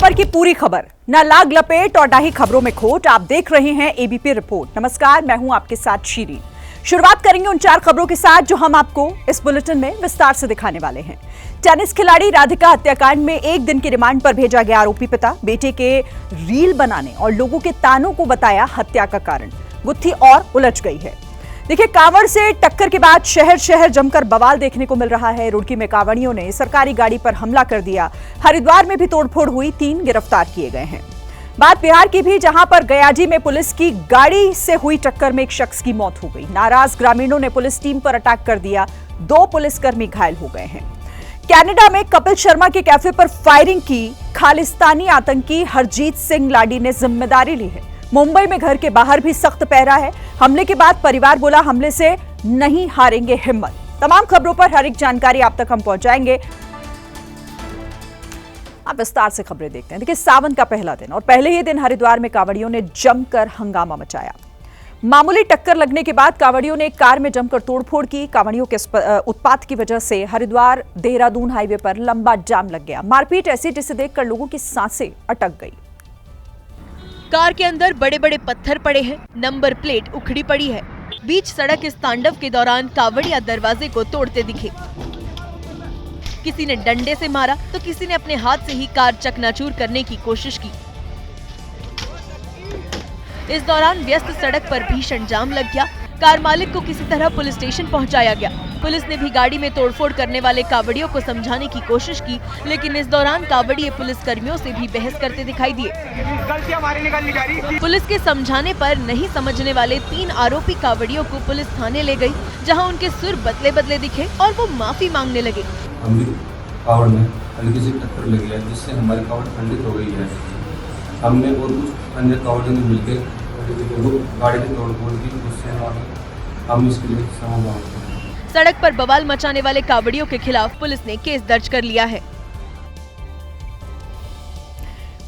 खबर की पूरी खबर, न लाग लपेट और न ही खबरों में खोट। आप देख रहे हैं एबीपी रिपोर्ट। नमस्कार, मैं हूं आपके साथ शीरी। शुरुआत करेंगे उन 4 खबरों के साथ जो हम आपको इस बुलेटिन में विस्तार से दिखाने वाले हैं। टेनिस खिलाड़ी राधिका हत्याकांड में 1 दिन की रिमांड पर भेजा गया आरोपी पिता बेटे के रील बनाने और लोगों के तानों को बताया हत्या का कारण। गुत्थी और उलझ गई है। देखिए, कांवड़ से टक्कर के बाद शहर शहर जमकर बवाल देखने को मिल रहा है। रुड़की में कांवड़ियों ने सरकारी गाड़ी पर हमला कर दिया। हरिद्वार में भी तोड़फोड़ हुई, 3 गिरफ्तार किए गए हैं। बात बिहार की भी, जहां पर गयाजी में पुलिस की गाड़ी से हुई टक्कर में एक शख्स की मौत हो गई। नाराज ग्रामीणों ने पुलिस टीम पर अटैक कर दिया। 2 पुलिसकर्मी घायल हो गए हैं। कनाडा में कपिल शर्मा के कैफे पर फायरिंग की खालिस्तानी आतंकी हरजीत सिंह लाडी ने जिम्मेदारी ली है। मुंबई में घर के बाहर भी सख्त पहरा है। हमले के बाद परिवार बोला, हमले से नहीं हारेंगे हिम्मत। तमाम खबरों पर हर एक जानकारी आप तक हम पहुंचाएंगे। आप विस्तार से खबरें देखते हैं। देखिए, सावन का पहला दिन और पहले ही दिन हरिद्वार में कांवड़ियों ने जमकर हंगामा मचाया। मामूली टक्कर लगने के बाद कांवड़ियों ने एक कार में जमकर तोड़फोड़ की। कांवड़ियों के उत्पात की वजह से हरिद्वार देहरादून हाईवे पर लंबा जाम लग गया। मारपीट ऐसी जिसे देखकर लोगों की सांसें अटक गई। कार के अंदर बड़े बड़े पत्थर पड़े हैं, नंबर प्लेट उखड़ी पड़ी है। बीच सड़क इस तांडव के दौरान कांवड़िया दरवाजे को तोड़ते दिखे। किसी ने डंडे से मारा तो किसी ने अपने हाथ से ही कार चकनाचूर करने की कोशिश की। इस दौरान व्यस्त सड़क पर भीषण जाम लग गया। कार मालिक को किसी तरह पुलिस स्टेशन पहुंचाया गया। पुलिस ने भी गाड़ी में तोड़फोड़ करने वाले कांवड़ियों को समझाने की कोशिश की, लेकिन इस दौरान कांवड़िये पुलिस कर्मियों से भी बहस करते दिखाई दिए। पुलिस के समझाने पर नहीं समझने वाले 3 आरोपी कांवड़ियों को पुलिस थाने ले गई, जहां उनके सुर बदले बदले दिखे और वो माफी मांगने लगे। कावड़ में हल्की सी टक्कर लगी है, जिससे हमारी कावड़ खंडित हो गई है। हमने और कुछ अन्य कावड़ियों ने मिलकर गाड़ी की तोड़फोड़ की, उससे हम इसके लिए क्षमा मांगते हैं। सड़क पर बवाल मचाने वाले कांवड़ियों के खिलाफ पुलिस ने केस दर्ज कर लिया है।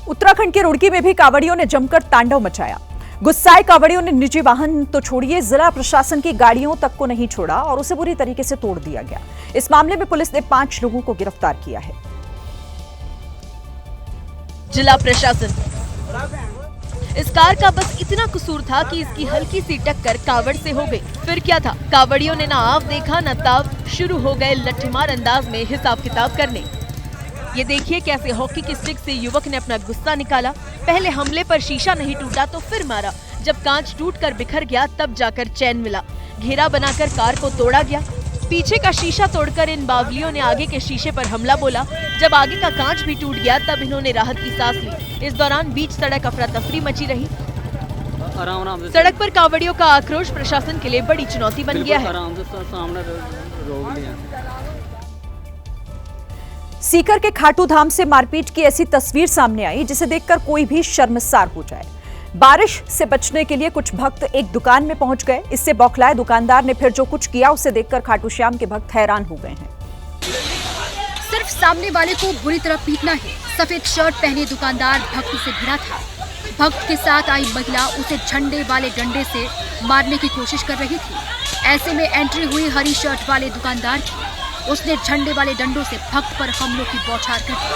उत्तराखंड के रुड़की में भी कांवड़ियों ने जमकर तांडव मचाया। गुस्साए कांवड़ियों ने निजी वाहन तो छोड़िए, जिला प्रशासन की गाड़ियों तक को नहीं छोड़ा और उसे बुरी तरीके से तोड़ दिया गया। इस मामले में पुलिस ने 5 लोगों को गिरफ्तार किया है। जिला प्रशासन, इस कार का बस इतना कसूर था कि इसकी हल्की सी टक्कर कावड़ से हो गई। फिर क्या था, कावड़ियों ने ना आव देखा न ताव, शुरू हो गए लठमार अंदाज में हिसाब किताब करने। ये देखिए कैसे हॉकी की स्टिक से युवक ने अपना गुस्सा निकाला। पहले हमले पर शीशा नहीं टूटा तो फिर मारा। जब कांच टूटकर बिखर गया तब जाकर चैन मिला। घेरा बनाकर कार को तोड़ा गया। पीछे का शीशा तोड़कर इन बावलियों ने आगे के शीशे पर हमला बोला। जब आगे का कांच भी टूट गया तब इन्होंने राहत की सांस ली। इस दौरान बीच सड़क अफरा तफरी मची रही। सड़क पर कांवड़ियों का आक्रोश प्रशासन के लिए बड़ी चुनौती बन गया है। सीकर के खाटू धाम से मारपीट की ऐसी तस्वीर सामने आई जिसे देखकर कोई भी शर्मसार हो जाए। बारिश से बचने के लिए कुछ भक्त एक दुकान में पहुंच गए। इससे बौखलाए दुकानदार ने फिर जो कुछ किया उसे देखकर खाटू श्याम के भक्त हैरान हो गए हैं। सिर्फ सामने वाले को बुरी तरह पीटना है। सफेद शर्ट पहने दुकानदार भक्त से भिड़ा था। भक्त के साथ आई महिला उसे झंडे वाले डंडे से मारने की कोशिश कर रही थी। ऐसे में एंट्री हुई हरी शर्ट वाले दुकानदार की। उसने झंडे वाले डंडों से भक्त पर हमलों की बौछार कर दी।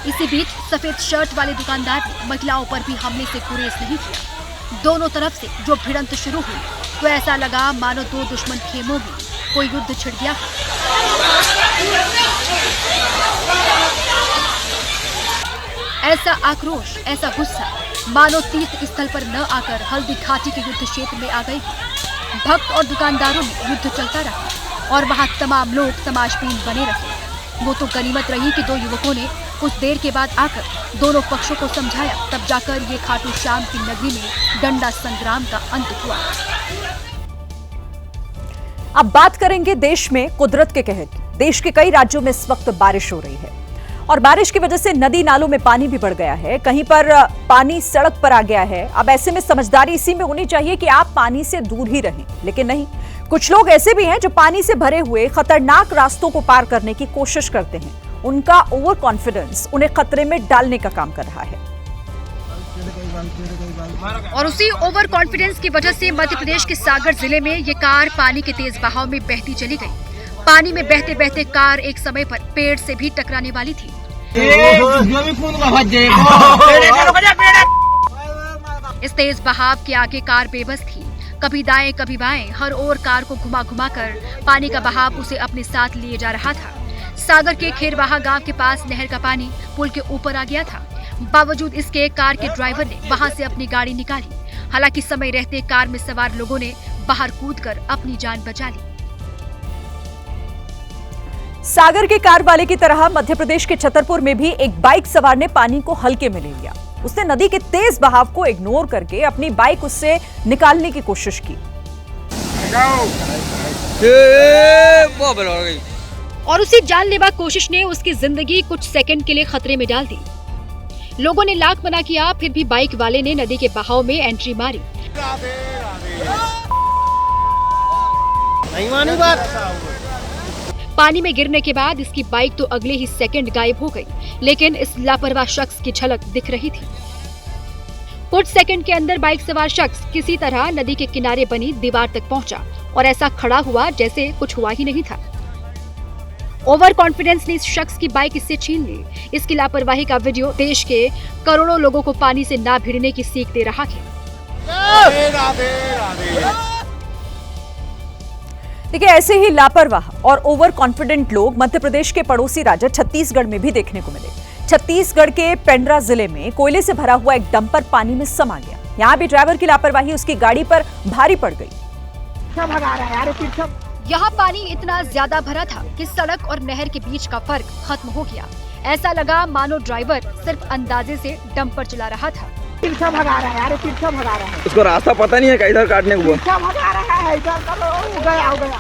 इसी बीच सफेद शर्ट वाले दुकानदार ने महिलाओं पर भी हमले से गुरेज नहीं किया। दोनों तरफ से जो भिड़ंत शुरू हुई तो ऐसा लगा मानो 2 दुश्मन खेमों में कोई युद्ध छिड़ गया। ऐसा आक्रोश, ऐसा गुस्सा मानो तीर्थ स्थल पर न आकर हल्दी घाटी के युद्ध क्षेत्र में आ गई। भक्त और दुकानदारों में युद्ध चलता रहा और वहां तमाम लोग तमाशबीन बने रहे। वो तो गनीमत रही कि 2 युवकों ने कुछ देर के बाद आकर दोनों पक्षों को समझाया। तब जाकर ये खाटू श्याम की नगरी में डंडा संग्राम का अंत हुआ। अब बात करेंगे देश में कुदरत के कहर की। देश के कई राज्यों में इस वक्त बारिश हो रही है और बारिश की वजह से नदी नालों में पानी भी बढ़ गया है। कहीं पर पानी सड़क पर आ गया है। अब ऐसे में समझदारी इसी में होनी चाहिए कि आप पानी से दूर ही रहें, लेकिन नहीं, कुछ लोग ऐसे भी हैं जो पानी से भरे हुए खतरनाक रास्तों को पार करने की कोशिश करते हैं। उनका ओवर कॉन्फिडेंस उन्हें खतरे में डालने का काम कर रहा है। और उसी ओवर कॉन्फिडेंस की वजह से मध्य प्रदेश के सागर जिले में ये कार पानी के तेज बहाव में बहती चली गई। पानी में बहते बहते कार एक समय पर पेड़ से भी टकराने वाली थी। इस तेज बहाव के आगे कार बेबस थी। कभी दाएं कभी बाएं, हर ओर कार को घुमा घुमा कर पानी का बहाव उसे अपने साथ लिए जा रहा था। सागर के खेरवाहा गांव के पास नहर का पानी पुल के ऊपर आ गया था। बावजूद इसके कार के ड्राइवर ने वहां से अपनी गाड़ी निकाली। हालांकि समय रहते कार में सवार लोगों ने बाहर कूदकर अपनी जान बचा ली। सागर के कार वाले की तरह मध्य प्रदेश के छतरपुर में भी एक बाइक सवार ने पानी को हल्के में ले लिया। उसने नदी के तेज बहाव को इग्नोर करके अपनी बाइक उससे निकालने की कोशिश की और उसी जानलेवा कोशिश ने उसकी जिंदगी कुछ सेकंड के लिए खतरे में डाल दी। लोगों ने लाख मना किया, फिर भी बाइक वाले ने नदी के बहाव में एंट्री मारी। नहीं मानी बात। पानी में गिरने के बाद इसकी बाइक तो अगले ही सेकंड गायब हो गई, लेकिन इस लापरवाह शख्स की झलक दिख रही थी। कुछ सेकंड के अंदर बाइक सवार शख्स किसी तरह नदी के किनारे बनी दीवार तक पहुंचा और ऐसा खड़ा हुआ जैसे कुछ हुआ ही नहीं था। ओवर कॉन्फिडेंस ने इस शख्स की बाइक इससे छीन ली। इसकी लापरवाही का वीडियो देश के करोड़ों लोगों को पानी से ना भिड़ने की सीख दे रहा है। देखिए, ऐसे ही लापरवाह और ओवर कॉन्फिडेंट लोग मध्य प्रदेश के पड़ोसी राज्य छत्तीसगढ़ में भी देखने को मिले। छत्तीसगढ़ के पेंड्रा जिले में कोयले से भरा हुआ एक डंपर पानी में समा गया। यहाँ भी ड्राइवर की लापरवाही उसकी गाड़ी पर भारी पड़ गई। यहाँ पानी इतना ज्यादा भरा था कि सड़क और नहर के बीच का फर्क खत्म हो गया। ऐसा लगा मानो ड्राइवर सिर्फ अंदाजे से डंपर चला रहा था। तिरछा भगा रहा है यार, तिरछा भगा रहा है। उसको रास्ता पता नहीं है किधर काटने को। तिरछा भगा रहा है, इधर हो गया।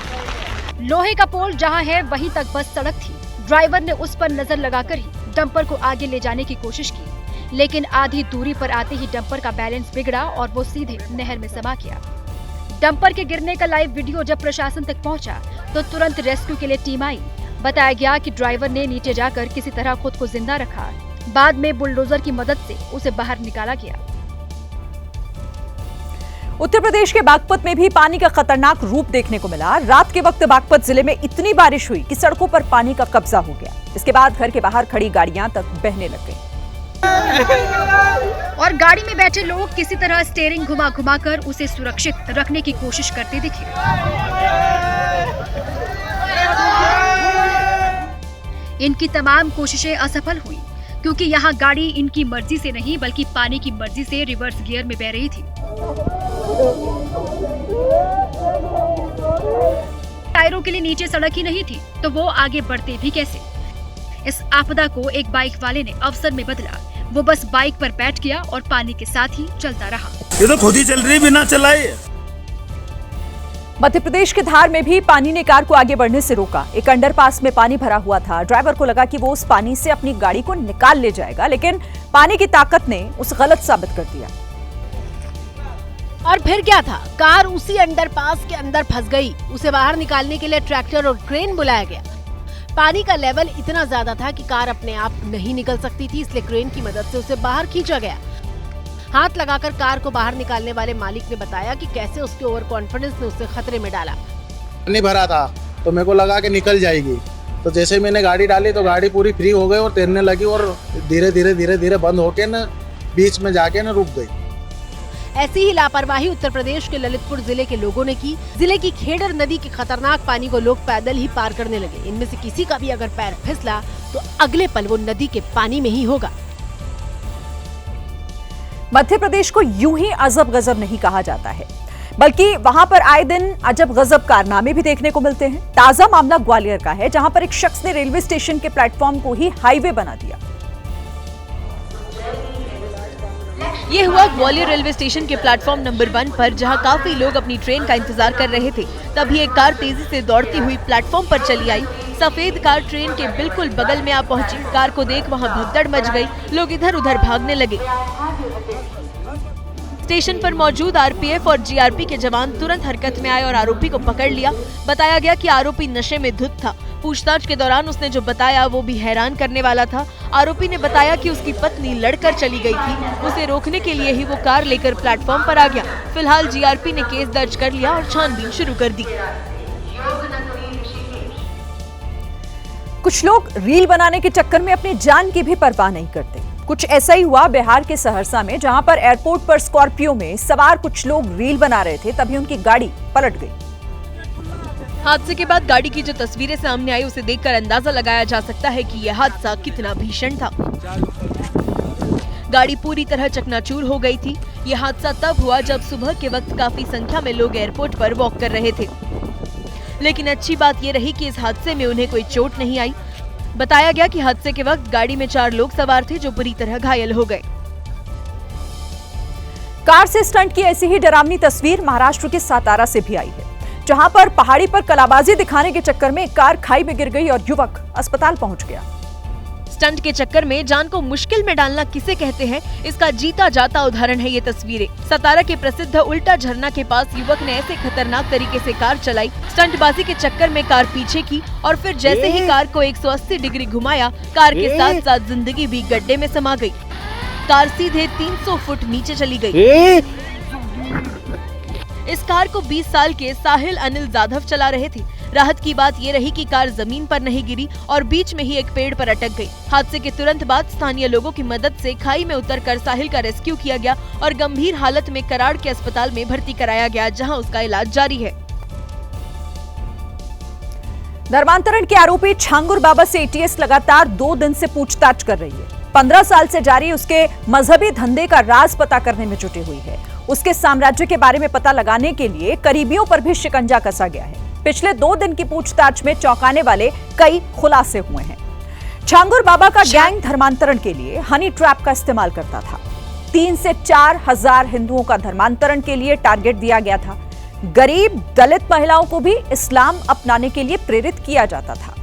लोहे का पोल जहाँ है वहीं तक बस सड़क थी। ड्राइवर ने उस पर नजर लगाकर ही डंपर को आगे ले जाने की कोशिश की, लेकिन आधी दूरी पर आते ही डंपर का बैलेंस बिगड़ा और वो सीधे नहर में समा गया। डंपर के गिरने का लाइव वीडियो जब प्रशासन तक पहुंचा तो तुरंत रेस्क्यू के लिए टीम आई। बताया गया कि ड्राइवर ने नीचे जाकर किसी तरह खुद को जिंदा रखा। बाद में बुलडोजर की मदद से उसे बाहर निकाला गया। उत्तर प्रदेश के बागपत में भी पानी का खतरनाक रूप देखने को मिला। रात के वक्त बागपत जिले में इतनी बारिश हुई कि सड़कों पर पानी का कब्जा हो गया। इसके बाद घर के बाहर खड़ी गाड़ियां तक बहने लग गईं। और गाड़ी में बैठे लोग किसी तरह स्टीयरिंग घुमा घुमा कर उसे सुरक्षित रखने की कोशिश करते दिखे। इनकी तमाम कोशिशें असफल हुई, क्योंकि यहाँ गाड़ी इनकी मर्जी से नहीं बल्कि पानी की मर्जी से रिवर्स गियर में बह रही थी। टायरों के लिए नीचे सड़क ही नहीं थी तो वो आगे बढ़ते भी कैसे। इस आपदा को एक बाइक वाले ने अवसर में बदला। वो बस बाइक पर बैठ गया और पानी के साथ ही चलता रहा। ये तो खुद ही चल रही बिना चलाए। मध्य प्रदेश के धार में भी पानी ने कार को आगे बढ़ने से रोका। एक अंडरपास में पानी भरा हुआ था। ड्राइवर को लगा कि वो उस पानी से अपनी गाड़ी को निकाल ले जाएगा, लेकिन पानी की ताकत ने उसे गलत साबित कर दिया। और फिर क्या था, कार उसी अंडरपास के अंदर फंस गई। उसे बाहर निकालने के लिए ट्रैक्टर और क्रेन बुलाया गया। पानी का लेवल इतना ज्यादा था कि कार अपने आप नहीं निकल सकती थी, इसलिए क्रेन की मदद से उसे बाहर खींचा गया। हाथ लगाकर कार को बाहर निकालने वाले मालिक ने बताया कि कैसे उसके ओवर कॉन्फिडेंस ने उसे खतरे में डाला। नहीं भरा था तो मेरे को लगा कि निकल जाएगी, तो जैसे मैंने गाड़ी डाली तो गाड़ी पूरी फ्री हो गई और तैरने लगी और धीरे धीरे बंद होके न बीच में जाके न रुक गई। ऐसी ही लापरवाही उत्तर प्रदेश के ललितपुर जिले के लोगों ने की। जिले की खेडर नदी के खतरनाक पानी को लोग पैदल ही पार करने लगे। इनमें से किसी का भी अगर पैर फिसला तो अगले पल वो नदी के पानी में ही होगा। मध्य प्रदेश को यूं ही अजब गजब नहीं कहा जाता है, बल्कि वहां पर आए दिन अजब गजब कारनामे भी देखने को मिलते हैं। ताजा मामला ग्वालियर का है, जहां पर एक शख्स ने रेलवे स्टेशन के प्लेटफॉर्म को ही हाईवे बना दिया। ये हुआ ग्वालियर रेलवे स्टेशन के प्लेटफॉर्म नंबर 1 पर, जहां काफी लोग अपनी ट्रेन का इंतजार कर रहे थे। तभी एक कार तेजी से दौड़ती हुई प्लेटफॉर्म पर चली आई। सफेद कार ट्रेन के बिल्कुल बगल में आ पहुंची। कार को देख वहां भगदड़ मच गई। लोग इधर उधर भागने लगे। स्टेशन पर मौजूद आरपीएफ और जीआरपी के जवान तुरंत हरकत में आए और आरोपी को पकड़ लिया। बताया गया कि आरोपी नशे में धुत था। पूछताछ के दौरान उसने जो बताया वो भी हैरान करने वाला था। आरोपी ने बताया कि उसकी पत्नी लड़कर चली गई थी। उसे रोकने के लिए ही वो कार लेकर प्लेटफॉर्म पर आ गया। फिलहाल जीआरपी ने केस दर्ज कर लिया और छानबीन शुरू कर दी। कुछ लोग रील बनाने के चक्कर में अपनी जान की भी परवाह नहीं करते। कुछ ऐसा ही हुआ बिहार के सहरसा में, जहां पर एयरपोर्ट पर स्कॉर्पियो में सवार कुछ लोग रील बना रहे थे, तभी उनकी गाड़ी पलट गई। हादसे के बाद गाड़ी की जो तस्वीरें सामने आई उसे देखकर अंदाजा लगाया जा सकता है कि यह हादसा कितना भीषण था। गाड़ी पूरी तरह चकनाचूर हो गई थी। यह हादसा तब हुआ जब सुबह के वक्त काफी संख्या में लोग एयरपोर्ट पर वॉक कर रहे थे। लेकिन अच्छी बात ये रही कि इस हादसे में उन्हें कोई चोट नहीं आई। बताया गया कि हादसे के वक्त गाड़ी में 4 लोग सवार थे जो बुरी तरह घायल हो गए। कार से स्टंट की ऐसी ही डरावनी तस्वीर महाराष्ट्र के सातारा से भी आई है, जहां पर पहाड़ी पर कलाबाजी दिखाने के चक्कर में कार खाई में गिर गई और युवक अस्पताल पहुंच गया। स्टंट के चक्कर में जान को मुश्किल में डालना किसे कहते हैं, इसका जीता जाता उदाहरण है ये तस्वीरें। सतारा के प्रसिद्ध उल्टा झरना के पास युवक ने ऐसे खतरनाक तरीके से कार चलाई। स्टंटबाजी के चक्कर में कार पीछे की और फिर जैसे ही कार को 180 डिग्री घुमाया, कार के साथ साथ जिंदगी भी गड्ढे में समा गई। कार सीधे 300 फुट नीचे चली गई। इस कार को 20 साल के साहिल अनिल जाधव चला रहे थे। राहत की बात ये रही कि कार जमीन पर नहीं गिरी और बीच में ही एक पेड़ पर अटक गई। हादसे के तुरंत बाद स्थानीय लोगों की मदद से खाई में उतरकर साहिल का रेस्क्यू किया गया और गंभीर हालत में कराड़ के अस्पताल में भर्ती कराया गया, जहां उसका इलाज जारी है। धर्मांतरण के आरोपी छांगुर बाबा से एटीएस लगातार 2 दिन से पूछताछ कर रही है। 15 साल से जारी उसके मजहबी धंधे का राज पता करने में जुटी हुई है। उसके साम्राज्य के बारे में पता लगाने के लिए करीबियों पर भी शिकंजा कसा गया है। पिछले 2 दिन की पूछताछ में चौंकाने वाले कई खुलासे हुए हैं। छांगुर बाबा का गैंग धर्मांतरण के लिए हनी ट्रैप का इस्तेमाल करता था। 3 से 4 हजार हिंदुओं का धर्मांतरण के लिए टारगेट दिया गया था। गरीब दलित महिलाओं को भी इस्लाम अपनाने के लिए प्रेरित किया जाता था।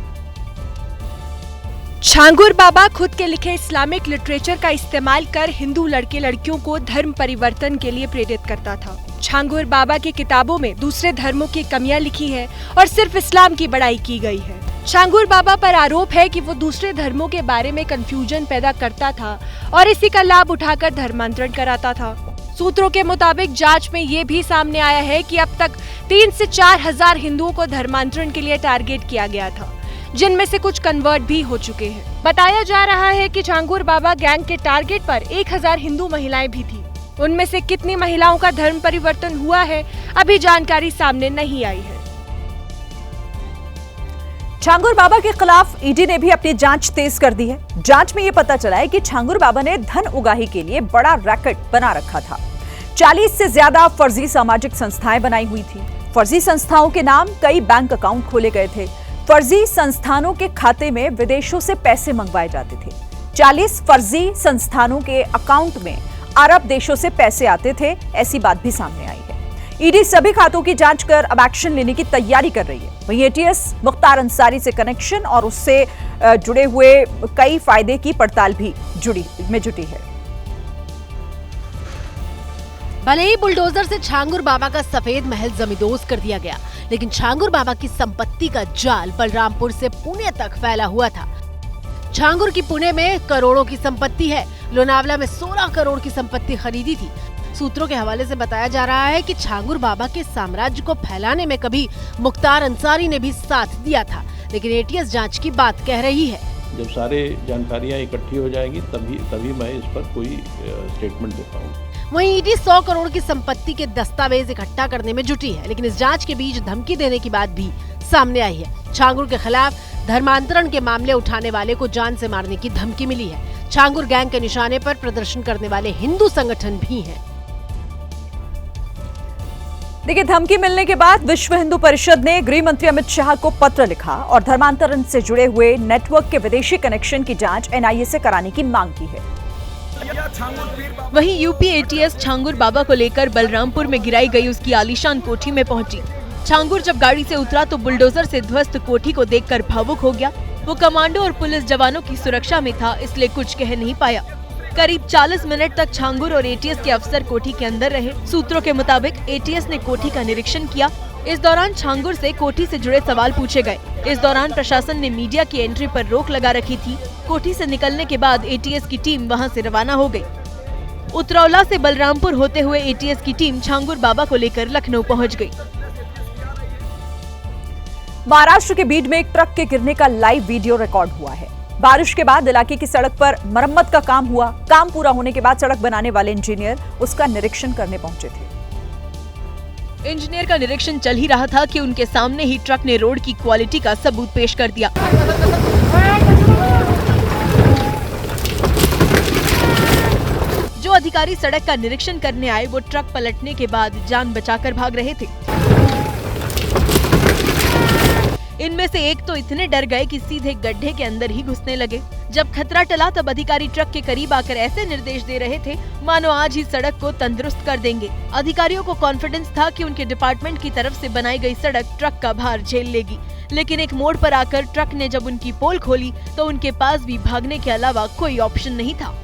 छांगुर बाबा खुद के लिखे इस्लामिक लिटरेचर का इस्तेमाल कर हिंदू लड़के लड़कियों को धर्म परिवर्तन के लिए प्रेरित करता था। छांगुर बाबा की किताबों में दूसरे धर्मों की कमियां लिखी है और सिर्फ इस्लाम की बड़ाई की गई है। छांगुर बाबा पर आरोप है कि वो दूसरे धर्मों के बारे में कंफ्यूजन पैदा करता था और इसी का लाभ उठाकर धर्मांतरण कराता था। सूत्रों के मुताबिक जांच में ये भी सामने आया है कि अब तक 3 से 4 हजार हिंदुओं को धर्मांतरण के लिए टारगेट किया गया था, जिनमें से कुछ कन्वर्ट भी हो चुके हैं। बताया जा रहा है कि छांगुर बाबा गैंग के टारगेट पर 1000 हिंदू महिलाएं भी थी। उनमें से कितनी महिलाओं का धर्म परिवर्तन हुआ है, अभी जानकारी सामने नहीं आई है। छांगुर बाबा के खिलाफ ईडी ने भी अपनी जांच तेज कर दी है। जांच में यह पता चला है कि छांगुर बाबा ने धन उगाही के लिए बड़ा रैकेट बना रखा था। 40 से ज्यादा फर्जी सामाजिक संस्थाएं बनाई हुई थी। फर्जी संस्थाओं के नाम कई बैंक अकाउंट खोले गए थे। फर्जी संस्थानों के खाते में विदेशों से पैसे मंगवाए जाते थे। 40 फर्जी संस्थानों के अकाउंट में अरब देशों से पैसे आते थे, ऐसी बात भी सामने आई है। ईडी सभी खातों की जांच कर अब एक्शन लेने की तैयारी कर रही है। वहीं एटीएस मुख्तार अंसारी से कनेक्शन और उससे जुड़े हुए कई फायदे की पड़ताल भी जुटी है। भले ही बुलडोजर से छांगुर बाबा का सफेद महल जमींदोज कर दिया गया, लेकिन छांगुर बाबा की संपत्ति का जाल बलरामपुर से पुणे तक फैला हुआ था। छांगुर की पुणे में करोड़ों की संपत्ति है। लोनावला में 16 करोड़ की संपत्ति खरीदी थी। सूत्रों के हवाले से बताया जा रहा है कि छांगुर बाबा के साम्राज्य को फैलाने में कभी मुख्तार अंसारी ने भी साथ दिया था, लेकिन एटीएस जांच की बात कह रही है। जब सारे जानकारियां इकट्ठी हो जाएगी तभी मैं इस पर कोई स्टेटमेंट दे पाऊंगा। वहीं ईडी 100 करोड़ की संपत्ति के दस्तावेज इकट्ठा करने में जुटी है, लेकिन इस जांच के बीच धमकी देने की बात भी सामने आई है। छांगुर के खिलाफ धर्मांतरण के मामले उठाने वाले को जान से मारने की धमकी मिली है। छांगुर गैंग के निशाने पर प्रदर्शन करने वाले हिंदू संगठन भी हैं। देखिए, धमकी मिलने के बाद विश्व हिंदू परिषद ने गृह मंत्री अमित शाह को पत्र लिखा और धर्मांतरण से जुड़े हुए नेटवर्क के विदेशी कनेक्शन की जांच एनआईए से कराने की मांग की है। वहीं यूपी एटीएस छांगुर बाबा को लेकर बलरामपुर में गिराई गई उसकी आलीशान कोठी में पहुंची। छांगुर जब गाड़ी से उतरा तो बुलडोजर से ध्वस्त कोठी को देखकर भावुक हो गया। वो कमांडो और पुलिस जवानों की सुरक्षा में था, इसलिए कुछ कह नहीं पाया। करीब 40 मिनट तक छांगुर और एटीएस के अफसर कोठी के अंदर रहे। सूत्रों के मुताबिक एटीएस ने कोठी का निरीक्षण किया। इस दौरान छांगुर से कोठी से जुड़े सवाल पूछे गए। इस दौरान प्रशासन ने मीडिया की एंट्री पर रोक लगा रखी थी। कोठी से निकलने के बाद एटीएस की टीम वहां से रवाना हो गई। उतरौला से बलरामपुर होते हुए एटीएस की टीम छांगुर बाबा को लेकर लखनऊ पहुंच गई। महाराष्ट्र के बीड में एक ट्रक के गिरने का लाइव वीडियो रिकॉर्ड हुआ है। बारिश के बाद इलाके की सड़क पर मरम्मत का काम हुआ। काम पूरा होने के बाद सड़क बनाने वाले इंजीनियर उसका निरीक्षण करने पहुंचे थे। इंजीनियर का निरीक्षण चल ही रहा था कि उनके सामने ही ट्रक ने रोड की क्वालिटी का सबूत पेश कर दिया। जो अधिकारी सड़क का निरीक्षण करने आए वो ट्रक पलटने के बाद जान बचाकर भाग रहे थे। इनमें से एक तो इतने डर गए कि सीधे गड्ढे के अंदर ही घुसने लगे। जब खतरा टला तब अधिकारी ट्रक के करीब आकर ऐसे निर्देश दे रहे थे मानो आज ही सड़क को तंदुरुस्त कर देंगे। अधिकारियों को कॉन्फिडेंस था कि उनके डिपार्टमेंट की तरफ से बनाई गई सड़क ट्रक का भार झेल लेगी, लेकिन एक मोड़ पर आकर ट्रक ने जब उनकी पोल खोली तो उनके पास भी भागने के अलावा कोई ऑप्शन नहीं था।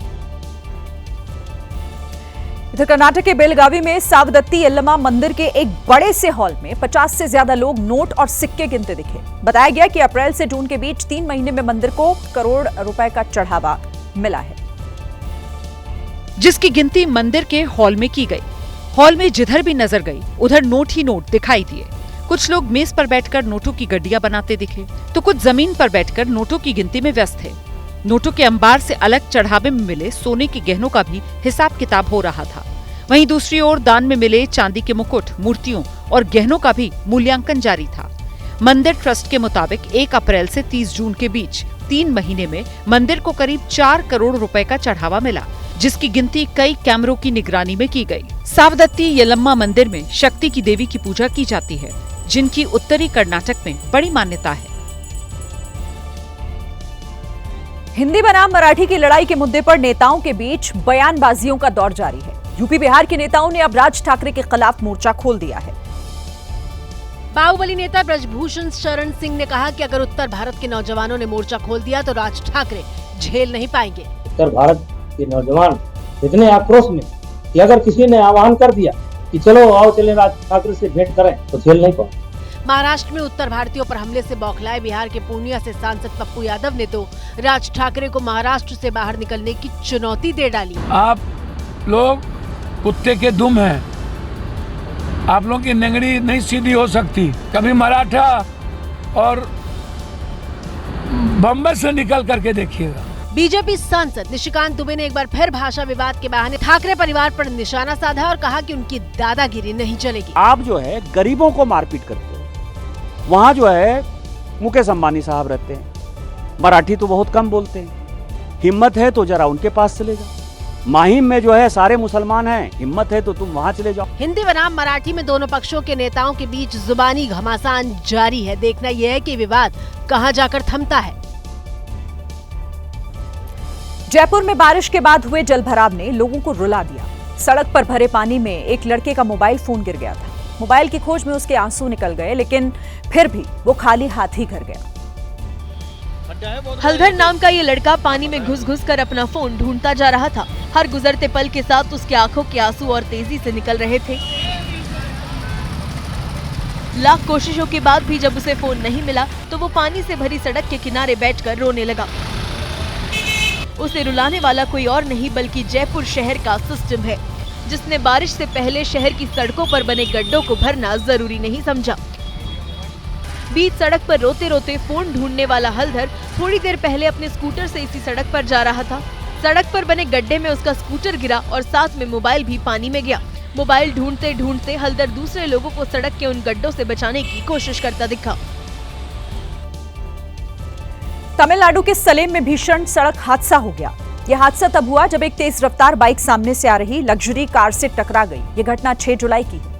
इधर कर्नाटक के बेलगावी में सावदत्ती यल्लम्मा मंदिर के एक बड़े से हॉल में 50 से ज्यादा लोग नोट और सिक्के गिनते दिखे। बताया गया कि अप्रैल से जून के बीच 3 महीने में मंदिर को करोड़ रुपए का चढ़ावा मिला है, जिसकी गिनती मंदिर के हॉल में की गई। हॉल में जिधर भी नजर गई उधर नोट ही नोट दिखाई दिए। कुछ लोग मेज पर बैठकर नोटों की गड्डियां बनाते दिखे तो कुछ जमीन पर बैठकर नोटों की गिनती में व्यस्त थे। नोटों के अंबार से अलग चढ़ावे में मिले सोने के गहनों का भी हिसाब किताब हो रहा था। वहीं दूसरी ओर दान में मिले चांदी के मुकुट, मूर्तियों और गहनों का भी मूल्यांकन जारी था। मंदिर ट्रस्ट के मुताबिक 1 अप्रैल से 30 जून के बीच 3 महीने में मंदिर को करीब 4 करोड़ रुपए का चढ़ावा मिला, जिसकी गिनती कई कैमरों की निगरानी में की गई। सावदत्ती यल्लम्मा मंदिर में शक्ति की देवी की पूजा की जाती है, जिनकी उत्तरी कर्नाटक में बड़ी मान्यता है। हिंदी बनाम मराठी की लड़ाई के मुद्दे पर नेताओं के बीच बयानबाजियों का दौर जारी है। यूपी बिहार के नेताओं ने अब राज ठाकरे के खिलाफ मोर्चा खोल दिया है। बाहुबली नेता ब्रजभूषण शरण सिंह ने कहा कि अगर उत्तर भारत के नौजवानों ने मोर्चा खोल दिया तो राज ठाकरे झेल नहीं पाएंगे। उत्तर भारत के नौजवान इतने आक्रोश में कि अगर किसी ने आह्वान कर दिया कि चलो आओ चले राज ठाकरे से भेंट करें तो झेल नहीं पाएंगे। महाराष्ट्र में उत्तर भारतीयों पर हमले से बौखलाए बिहार के पूर्णिया से सांसद पप्पू यादव ने तो राज ठाकरे को महाराष्ट्र से बाहर निकलने की चुनौती दे डाली। आप लोग कुत्ते के दुम हैं, आप लोगों की नेंगड़ी नहीं सीधी हो सकती। कभी मराठा और बम्बई से निकल करके देखिएगा। बीजेपी सांसद निशिकांत दुबे ने एक बार फिर भाषा विवाद के बहाने ठाकरे परिवार पर निशाना साधा और कहा कि उनकी दादागिरी नहीं चलेगी। आप जो है गरीबों को मारपीट करते हो, वहाँ जो है मुकेश अंबानी साहब रहते हैं, मराठी तो बहुत कम बोलते हैं। हिम्मत है तो जरा उनके पास चले जाओ। माहिम में जो है सारे मुसलमान हैं, हिम्मत है तो तुम वहाँ चले जाओ। हिंदी बनाम मराठी में दोनों पक्षों के नेताओं के बीच जुबानी घमासान जारी है। देखना यह है कि विवाद कहां जाकर थमता है। जयपुर में बारिश के बाद हुए जलभराव ने लोगों को रुला दिया। सड़क पर भरे पानी में एक लड़के का मोबाइल फोन गिर गया था। मोबाइल की खोज में उसके आंसू निकल गए, लेकिन फिर भी वो खाली हाथ ही घर गया। हलधर नाम का ये लड़का पानी में घुस कर अपना फोन ढूंढता जा रहा था। हर गुजरते पल के साथ उसकी आंखों के आंसू और तेजी से निकल रहे थे। लाख कोशिशों के बाद भी जब उसे फोन नहीं मिला तो वो पानी से भरी सड़क के किनारे बैठकर रोने लगा। उसे रुलाने वाला कोई और नहीं बल्कि जयपुर शहर का सिस्टम है, जिसने बारिश से पहले शहर की सड़कों पर बने गड्ढों को भरना जरूरी नहीं समझा। बीच सड़क पर रोते रोते फोन ढूंढने वाला हलधर थोड़ी देर पहले अपने स्कूटर से इसी सड़क पर जा रहा था। सड़क पर बने गड्ढे में उसका स्कूटर गिरा और साथ में मोबाइल भी पानी में गया। मोबाइल ढूंढते ढूंढते हलधर दूसरे लोगों को सड़क के उन गड्ढों से बचाने की कोशिश करता दिखा। तमिलनाडु के सलेम में भीषण सड़क हादसा हो गया। यह हादसा तब हुआ जब एक तेज रफ्तार बाइक सामने से आ रही लग्जरी कार से टकरा गई। यह घटना 6 जुलाई की है।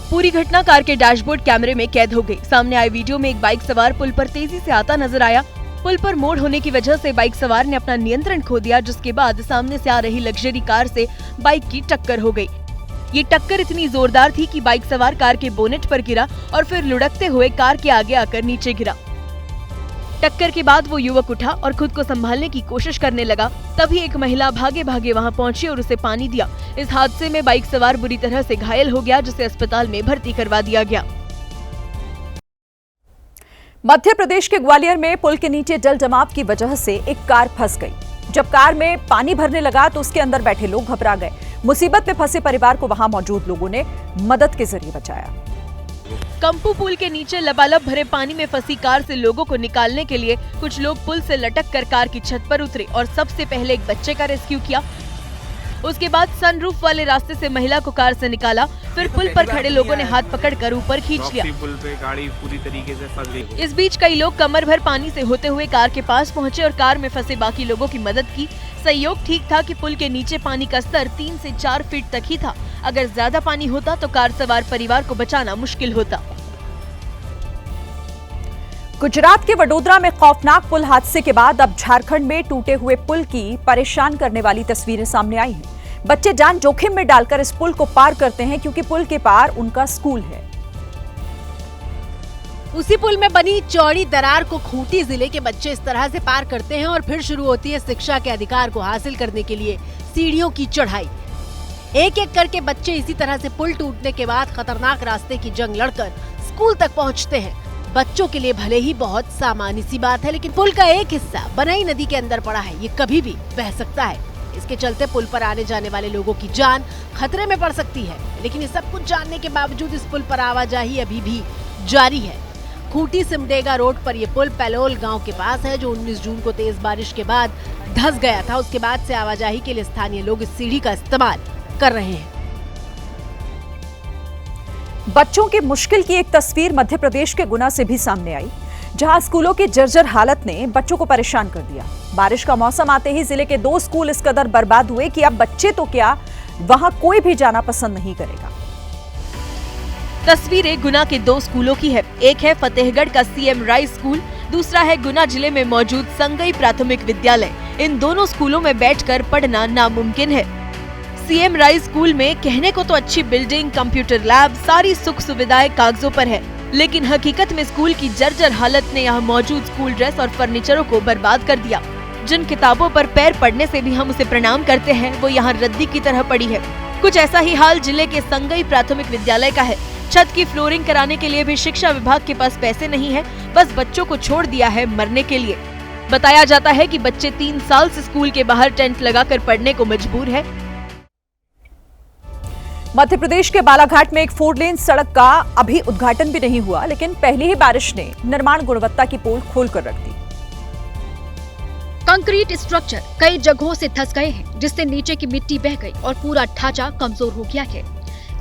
पूरी घटना कार के डैशबोर्ड कैमरे में कैद हो गई। सामने आए वीडियो में एक बाइक सवार पुल पर तेजी से आता नजर आया। पुल पर मोड़ होने की वजह से बाइक सवार ने अपना नियंत्रण खो दिया, जिसके बाद सामने से आ रही लग्जरी कार से बाइक की टक्कर हो गई। ये टक्कर इतनी जोरदार थी कि बाइक सवार कार के बोनेट पर गिरा और फिर लुढ़कते हुए कार के आगे आकर नीचे गिरा। टक्कर के बाद वो युवक उठा और खुद को संभालने की कोशिश करने लगा। तभी एक महिला भागे भागे वहां पहुंची और उसे पानी दिया। इस हादसे में बाइक सवार बुरी तरह से घायल हो गया, जिसे अस्पताल में भर्ती करवा दिया गया। मध्य प्रदेश के ग्वालियर में पुल के नीचे जल जमाव की वजह से एक कार फंस गई। जब कार में पानी भरने लगा तो उसके अंदर बैठे लोग घबरा गए। मुसीबत में फंसे परिवार को वहां मौजूद लोगों ने मदद के जरिए बचाया। कंपू पुल के नीचे लबालब भरे पानी में फंसी कार से लोगों को निकालने के लिए कुछ लोग पुल से लटक कर कार की छत पर उतरे और सबसे पहले एक बच्चे का रेस्क्यू किया। उसके बाद सनरूफ वाले रास्ते से महिला को कार से निकाला, फिर पुल पर खड़े लोगों ने हाथ पकड़कर ऊपर खींच लिया। पुल पे गाड़ी पूरी तरीके से फंस गई। इस बीच कई लोग कमर भर पानी से होते हुए कार के पास पहुंचे और कार में फंसे बाकी लोगों की मदद की। सहयोग ठीक था कि पुल के नीचे पानी का स्तर 3 से 4 फीट तक ही था। अगर ज्यादा पानी होता तो कार सवार परिवार को बचाना मुश्किल होता। गुजरात के वडोदरा में खौफनाक पुल हादसे के बाद अब झारखंड में टूटे हुए पुल की परेशान करने वाली तस्वीरें सामने आई हैं। बच्चे जान जोखिम में डालकर इस पुल को पार करते हैं क्योंकि पुल के पार उनका स्कूल है। उसी पुल में बनी चौड़ी दरार को खूंटी जिले के बच्चे इस तरह से पार करते हैं और फिर शुरू होती है शिक्षा के अधिकार को हासिल करने के लिए सीढ़ियों की चढ़ाई। एक एक करके बच्चे इसी तरह से पुल टूटने के बाद खतरनाक रास्ते की जंग लड़कर स्कूल तक पहुंचते हैं। बच्चों के लिए भले ही बहुत सामान्य सी बात है, लेकिन पुल का एक हिस्सा बनाई नदी के अंदर पड़ा है, ये कभी भी बह सकता है। इसके चलते पुल पर आने जाने वाले लोगों की जान खतरे में पड़ सकती है। लेकिन ये सब कुछ जानने के बावजूद इस पुल पर आवाजाही अभी भी जारी है। खूंटी सिमडेगा रोड पर यह पुल पैलोल गांव के पास है, जो 19 जून को तेज बारिश के बाद धंस गया था। उसके बाद से आवाजाही के लिए स्थानीय लोग इस सीढ़ी का इस्तेमाल कर रहे हैं। बच्चों की मुश्किल की एक तस्वीर मध्य प्रदेश के गुना से भी सामने आई, जहां स्कूलों की जर्जर हालत ने बच्चों को परेशान कर दिया। बारिश का मौसम आते ही जिले के 2 स्कूल इस कदर बर्बाद हुए कि अब बच्चे तो क्या, वहां कोई भी जाना पसंद नहीं करेगा। तस्वीरें गुना के 2 स्कूलों की है। एक है फतेहगढ़ का सीएम राइस स्कूल, दूसरा है गुना जिले में मौजूद संगई प्राथमिक विद्यालय। इन दोनों स्कूलों में बैठकर पढ़ना नामुमकिन है। सीएम राइस स्कूल में कहने को तो अच्छी बिल्डिंग, कंप्यूटर लैब, सारी सुख सुविधाएं कागजों पर है, लेकिन हकीकत में स्कूल की जर्जर हालत ने यहाँ मौजूद स्कूल ड्रेस और फर्नीचरों को बर्बाद कर दिया। जिन किताबों पर पैर पड़ने से भी हम उसे प्रणाम करते हैं, वो यहाँ रद्दी की तरह पड़ी है। कुछ ऐसा ही हाल जिले के संगई प्राथमिक विद्यालय का है। छत की फ्लोरिंग कराने के लिए भी शिक्षा विभाग के पास पैसे नहीं है, बस बच्चों को छोड़ दिया है मरने के लिए। बताया जाता है कि बच्चे 3 साल से स्कूल के बाहर टेंट लगाकर पढ़ने को मजबूर है। मध्य प्रदेश के बालाघाट में एक 4 लेन सड़क का अभी उद्घाटन भी नहीं हुआ, लेकिन पहली ही बारिश ने निर्माण गुणवत्ता की पोल खोलकर रख दी। कंक्रीट स्ट्रक्चर कई जगहों से धंस गए हैं, जिससे नीचे की मिट्टी बह गई और पूरा ढांचा कमजोर हो गया है।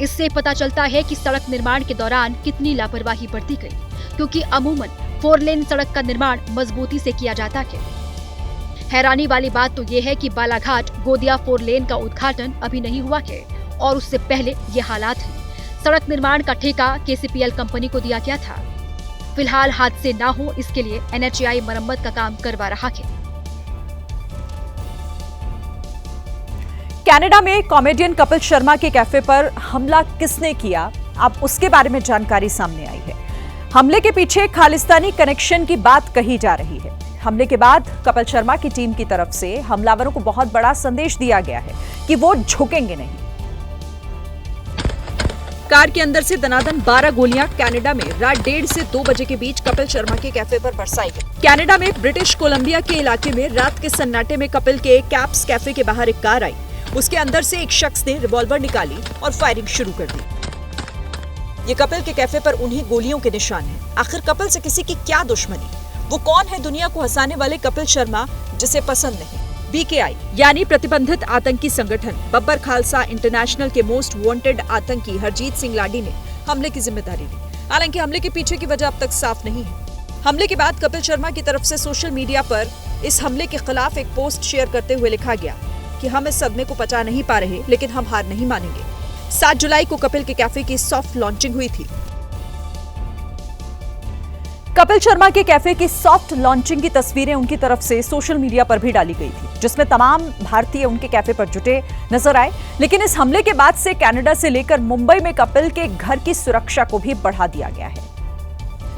इससे पता चलता है कि सड़क निर्माण के दौरान कितनी लापरवाही बरती गई, क्योंकि अमूमन 4 लेन सड़क का निर्माण मजबूती से किया जाता है। हैरानी वाली बात तो ये है कि बालाघाट गोदिया 4 लेन का उद्घाटन अभी नहीं हुआ है और उससे पहले ये हालात हैं। सड़क निर्माण का ठेका केसीपीएल कंपनी को दिया गया था। फिलहाल हादसे ना हो, इसके लिए एनएचएआई मरम्मत का काम करवा रहा है। कनाडा में कॉमेडियन कपिल शर्मा के कैफे पर हमला किसने किया, अब उसके बारे में जानकारी सामने आई है। हमले के पीछे खालिस्तानी कनेक्शन की बात कही जा रही है। हमले के बाद कपिल शर्मा की टीम की तरफ से हमलावरों को बहुत बड़ा संदेश दिया गया है कि वो झुकेंगे नहीं। कार के अंदर से दनादन 12 गोलियां कनाडा में रात 1:30 से 2 बजे के बीच कपिल शर्मा के कैफे पर बरसाई गई। कनाडा में ब्रिटिश कोलंबिया के इलाके में रात के सन्नाटे में कपिल के कैप्स कैफे के बाहर एक कार आई। उसके अंदर से एक शख्स ने रिवॉल्वर निकाली और फायरिंग शुरू कर दी। ये कपिल के कैफे पर उन्हीं गोलियों के निशान हैं। आखिर कपिल से किसी की क्या दुश्मनी? वो कौन है दुनिया को हंसाने वाले कपिल शर्मा जिसे पसंद नहीं? बीकेआई यानी प्रतिबंधित आतंकी संगठन बब्बर खालसा इंटरनेशनल के मोस्ट वांटेड आतंकी हरजीत सिंह लाडी ने हमले की जिम्मेदारी ली। हालांकि हमले के पीछे की वजह अब तक साफ नहीं है। हमले के बाद कपिल शर्मा की तरफ से सोशल मीडिया पर इस हमले के खिलाफ एक पोस्ट शेयर करते हुए लिखा गया कि हम इस सदमे को पचा नहीं पा रहे, लेकिन हम हार नहीं मानेंगे। 7 जुलाई को कपिल के कैफे की सॉफ्ट लॉन्चिंग हुई थी। कपिल शर्मा के कैफे की सॉफ्ट लॉन्चिंग की तस्वीरें उनकी तरफ से सोशल मीडिया पर भी डाली गई थी, जिसमें तमाम भारतीय उनके कैफे पर जुटे नजर आए। लेकिन इस हमले के बाद से कनाडा से लेकर मुंबई में कपिल के घर की सुरक्षा को भी बढ़ा दिया गया है।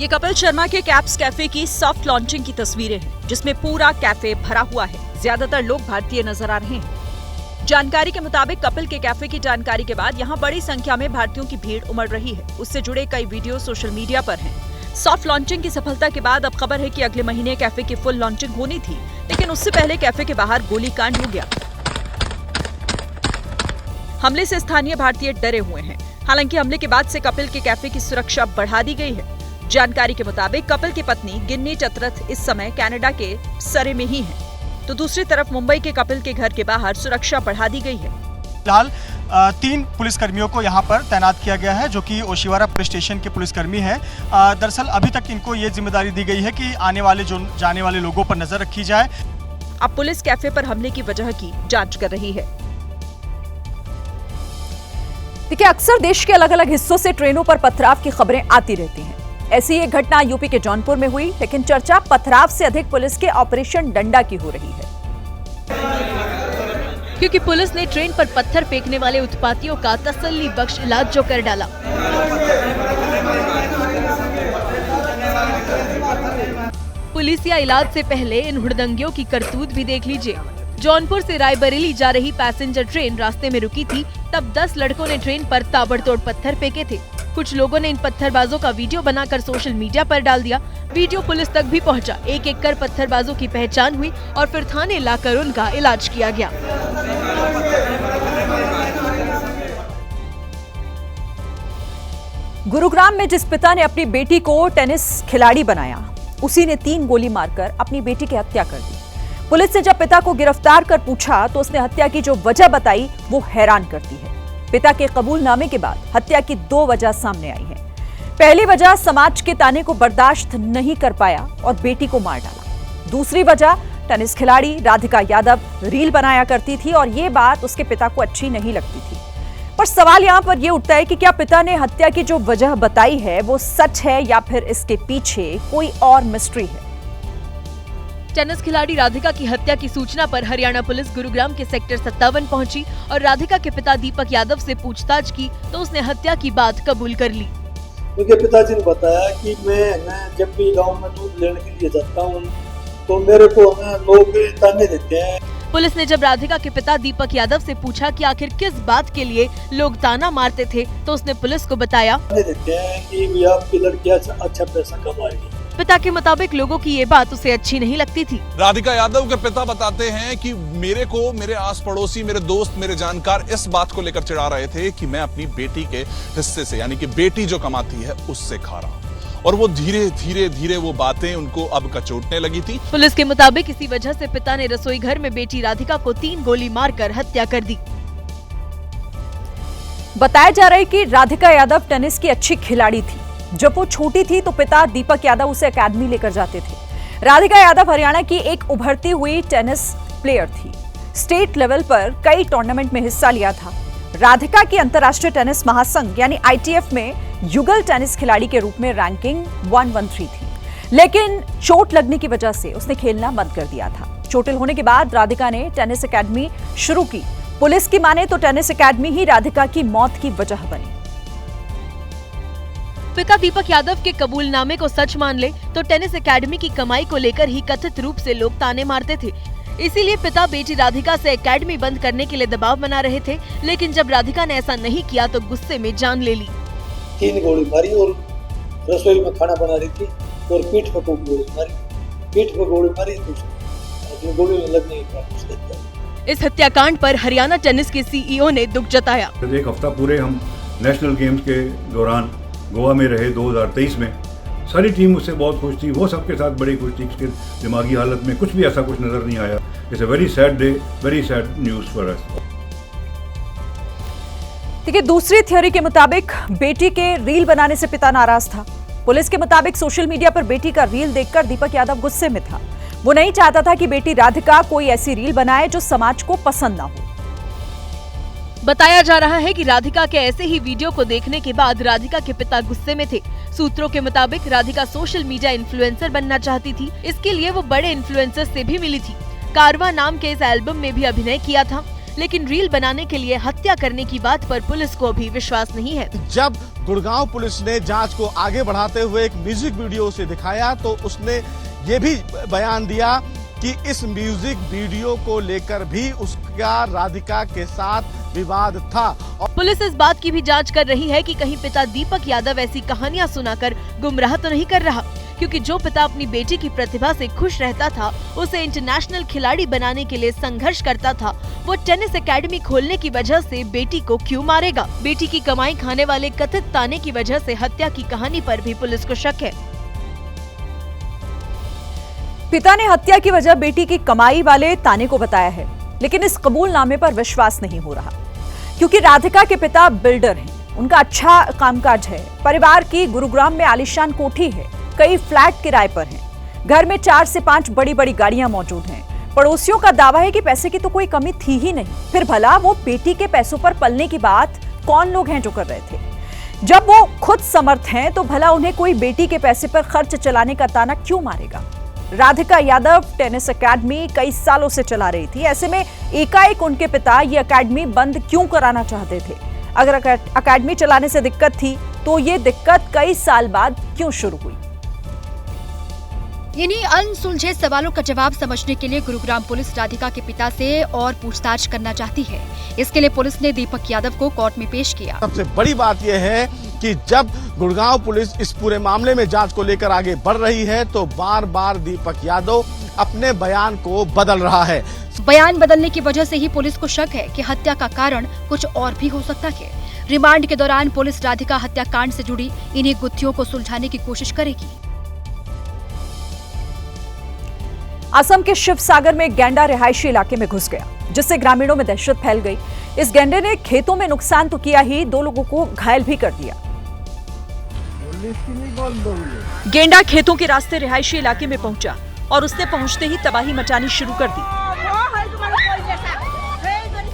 ये कपिल शर्मा के कैप्स कैफे की सॉफ्ट लॉन्चिंग की तस्वीरें हैं, जिसमें पूरा कैफे भरा हुआ है। ज्यादातर लोग भारतीय नजर आ रहे हैं। जानकारी के मुताबिक कपिल के कैफे की जानकारी के बाद यहाँ बड़ी संख्या में भारतीयों की भीड़ उमड़ रही है। उससे जुड़े कई वीडियो सोशल मीडिया पर हैं। सॉफ्ट लॉन्चिंग की सफलता के बाद अब खबर है कि अगले महीने कैफे की फुल लॉन्चिंग होनी थी, लेकिन उससे पहले कैफे के बाहर गोलीकांड हो गया। हमले से स्थानीय भारतीय डरे हुए हैं। हालांकि हमले के बाद से कपिल के कैफे की सुरक्षा बढ़ा दी गई है। जानकारी के मुताबिक कपिल की पत्नी गिन्नी चतरथ इस समय कनाडा के सरे में ही है, तो दूसरी तरफ मुंबई के कपिल के घर के बाहर सुरक्षा बढ़ा दी गई है। फिलहाल 3 पुलिसकर्मियों को यहाँ पर तैनात किया गया है, जो कि ओशिवारा पुलिस स्टेशन के पुलिसकर्मी हैं। दरअसल अभी तक इनको ये जिम्मेदारी दी गई है कि आने वाले जाने वाले लोगों पर नजर रखी जाए। अब पुलिस कैफे पर हमले की वजह की जांच कर रही है। देखिए, अक्सर देश के अलग अलग हिस्सों से ट्रेनों पर पथराव की खबरें आती रहती हैं। ऐसी एक घटना यूपी के जौनपुर में हुई, लेकिन चर्चा पथराव से अधिक पुलिस के ऑपरेशन डंडा की हो रही है, क्योंकि पुलिस ने ट्रेन पर पत्थर फेंकने वाले उत्पातियों का तसल्ली बख्श इलाज जो कर डाला। पुलिस या इलाज से पहले इन हुड़दंगियों की करतूत भी देख लीजिए। जौनपुर से रायबरेली जा रही पैसेंजर ट्रेन रास्ते में रुकी थी, तब 10 लड़कों ने ट्रेन पर ताबड़तोड़ पत्थर फेंके थे। कुछ लोगों ने इन पत्थरबाजों का वीडियो बनाकर सोशल मीडिया पर डाल दिया। वीडियो पुलिस तक भी पहुंचा। एक एक कर पत्थरबाजों की पहचान हुई और फिर थाने लाकर उनका इलाज किया गया। गुरुग्राम में जिस पिता ने अपनी बेटी को टेनिस खिलाड़ी बनाया, उसी ने 3 गोली मारकर अपनी बेटी की हत्या कर दी। पुलिस ने जब पिता को गिरफ्तार कर पूछा तो उसने हत्या की जो वजह बताई वो हैरान करती है। पिता के कबूलनामे के बाद हत्या की 2 वजह सामने आई है। पहली वजह, समाज के ताने को बर्दाश्त नहीं कर पाया और बेटी को मार डाला। दूसरी वजह, टेनिस खिलाड़ी राधिका यादव रील बनाया करती थी और ये बात उसके पिता को अच्छी नहीं लगती थी। पर सवाल यहाँ पर यह उठता है कि क्या पिता ने हत्या की जो वजह बताई है वो सच है या फिर इसके पीछे कोई और मिस्ट्री है। टेनिस खिलाड़ी राधिका की हत्या की सूचना पर हरियाणा पुलिस गुरुग्राम के सेक्टर 57 पहुंची और राधिका के पिता दीपक यादव से पूछताछ की तो उसने हत्या की बात कबूल कर ली। मुझे पिताजी ने बताया कि मैं जब भी गांव में दूध लेने के लिए जाता हूं तो मेरे को लोग ताने देते हैं। पुलिस ने जब राधिका के पिता दीपक यादव से पूछा कि आखिर किस बात के लिए लोग ताना मारते थे तो उसने पुलिस को बताया देते हैं कि आपकी लड़की अच्छा पैसा कमाएगी। पिता के मुताबिक लोगों की ये बात उसे अच्छी नहीं लगती थी। राधिका यादव के पिता बताते हैं कि मेरे को मेरे आस पड़ोसी, मेरे दोस्त, मेरे जानकार इस बात को लेकर चिढ़ा रहे थे कि मैं अपनी बेटी के हिस्से से, यानी कि बेटी जो कमाती है उससे खा रहा हूं, और वो धीरे धीरे धीरे वो बातें उनको अब कचोटने लगी थी। पुलिस के मुताबिक इसी वजह से पिता ने रसोई घर में बेटी राधिका को 3 गोली मारकर हत्या कर दी। बताया जा रहा है कि राधिका यादव टेनिस की अच्छी खिलाड़ी थी। जब वो छोटी थी तो पिता दीपक यादव उसे एकेडमी लेकर जाते थे। राधिका यादव हरियाणा की एक उभरती हुई टेनिस प्लेयर थी। स्टेट लेवल पर कई टूर्नामेंट में हिस्सा लिया था। राधिका की अंतर्राष्ट्रीय टेनिस महासंघ यानी ITF में युगल टेनिस खिलाड़ी के रूप में रैंकिंग 113 थी, लेकिन चोट लगने की वजह से उसने खेलना बंद कर दिया था। चोटिल होने के बाद राधिका ने टेनिस एकेडमी शुरू की। पुलिस की माने तो टेनिस एकेडमी ही राधिका की मौत की वजह बनी। पिता दीपक यादव के कबूलनामे को सच मान ले तो टेनिस एकेडमी की कमाई को लेकर ही कथित रूप से लोग ताने मारते थे। इसीलिए पिता बेटी राधिका से एकेडमी बंद करने के लिए दबाव बना रहे थे, लेकिन जब राधिका ने ऐसा नहीं किया तो गुस्से में जान ले ली। 3 गोली मारी और रसोई में खाना बना रही थी और पीठ पर गोली मारी। पीठ पर गोली मारी तो गोली लगने की। इस हत्याकांड पर हरियाणा टेनिस के CEO ने दुख जताया। एक हफ्ता पूरे हम नेशनल गेम्स के दौरान गोवा में रहे 2023 में। सारी टीम उससे बहुत खुश थी, वो सबके साथ बड़ी खुश थी। उसके दिमागी हालत में कुछ भी ऐसा कुछ नजर नहीं आया। It's a very sad day, very sad news for us. देखिए, दूसरी थ्योरी के मुताबिक बेटी के रील बनाने से पिता नाराज था। पुलिस के मुताबिक सोशल मीडिया पर बेटी का रील देखकर दीपक यादव गुस्से में था। वो नहीं चाहता था कि बेटी राधिका कोई ऐसी रील बनाए जो समाज को पसंद ना हो। बताया जा रहा है कि राधिका के ऐसे ही वीडियो को देखने के बाद राधिका के पिता गुस्से में थे। सूत्रों के मुताबिक राधिका सोशल मीडिया इन्फ्लुएंसर बनना चाहती थी। इसके लिए वो बड़े इन्फ्लुएंसर से भी मिली थी। कारवां नाम के इस एल्बम में भी अभिनय किया था, लेकिन रील बनाने के लिए हत्या करने की बात पर पुलिस को अभी विश्वास नहीं है। जब गुड़गांव पुलिस ने जांच को आगे बढ़ाते हुए एक म्यूजिक वीडियो उसे दिखाया तो उसने ये भी बयान दिया कि इस म्यूजिक वीडियो को लेकर भी उसका राधिका के साथ विवाद था। पुलिस इस बात की भी जांच कर रही है कि कहीं पिता दीपक यादव ऐसी कहानियां सुनाकर गुमराह तो नहीं कर रहा। क्योंकि जो पिता अपनी बेटी की प्रतिभा से खुश रहता था, उसे इंटरनेशनल खिलाड़ी बनाने के लिए संघर्ष करता था, वो टेनिस एकेडमी खोलने की वजह से बेटी को क्यों मारेगा? बेटी की कमाई खाने वाले कथित ताने की वजह से हत्या की कहानी पर भी पुलिस को शक है। पिता ने हत्या की वजह बेटी की कमाई वाले ताने को बताया है, लेकिन इस कबूलनामे पर विश्वास नहीं हो रहा, क्योंकि राधिका के पिता बिल्डर हैं, उनका अच्छा कामकाज है, परिवार की गुरुग्राम में आलीशान कोठी है, कई फ्लैट किराए पर हैं, घर में 4 से 5 बड़ी बड़ी गाड़ियां मौजूद हैं। पड़ोसियों का दावा है कि पैसे की तो कोई कमी थी ही नहीं, फिर भला वो बेटी के पैसों पर पलने की बात कौन लोग हैं जो कर रहे थे? जब वो खुद समर्थ हैं तो भला उन्हें कोई बेटी के पैसे पर खर्च चलाने का ताना क्यों मारेगा? राधिका यादव टेनिस एकेडमी कई सालों से चला रही थी, ऐसे में एकाएक उनके पिता ये एकेडमी बंद क्यों कराना चाहते थे? अगर एकेडमी चलाने से दिक्कत थी तो ये दिक्कत कई साल बाद क्यों शुरू हुई? इन्हीं अनसुलझे सवालों का जवाब समझने के लिए गुरुग्राम पुलिस राधिका के पिता से और पूछताछ करना चाहती है। इसके लिए पुलिस ने दीपक यादव को कोर्ट में पेश किया। सबसे बड़ी बात यह है कि जब गुड़गांव पुलिस इस पूरे मामले में जांच को लेकर आगे बढ़ रही है तो बार बार दीपक यादव अपने बयान को बदल रहा है। बयान बदलने की वजह से ही पुलिस को शक है कि हत्या का कारण कुछ और भी हो सकता है। रिमांड के दौरान पुलिस राधिका हत्याकांड से जुड़ी इन्हीं गुत्थियों को सुलझाने की कोशिश करेगी। असम के शिवसागर में गैंडा रिहायशी इलाके में घुस गया, जिससे ग्रामीणों में दहशत फैल गई। इस गैंडे ने खेतों में नुकसान तो किया ही, 2 लोगों को घायल भी कर दिया। गेंडा खेतों के रास्ते रिहायशी इलाके में पहुंचा और उसने पहुंचते ही तबाही मचानी शुरू कर दी।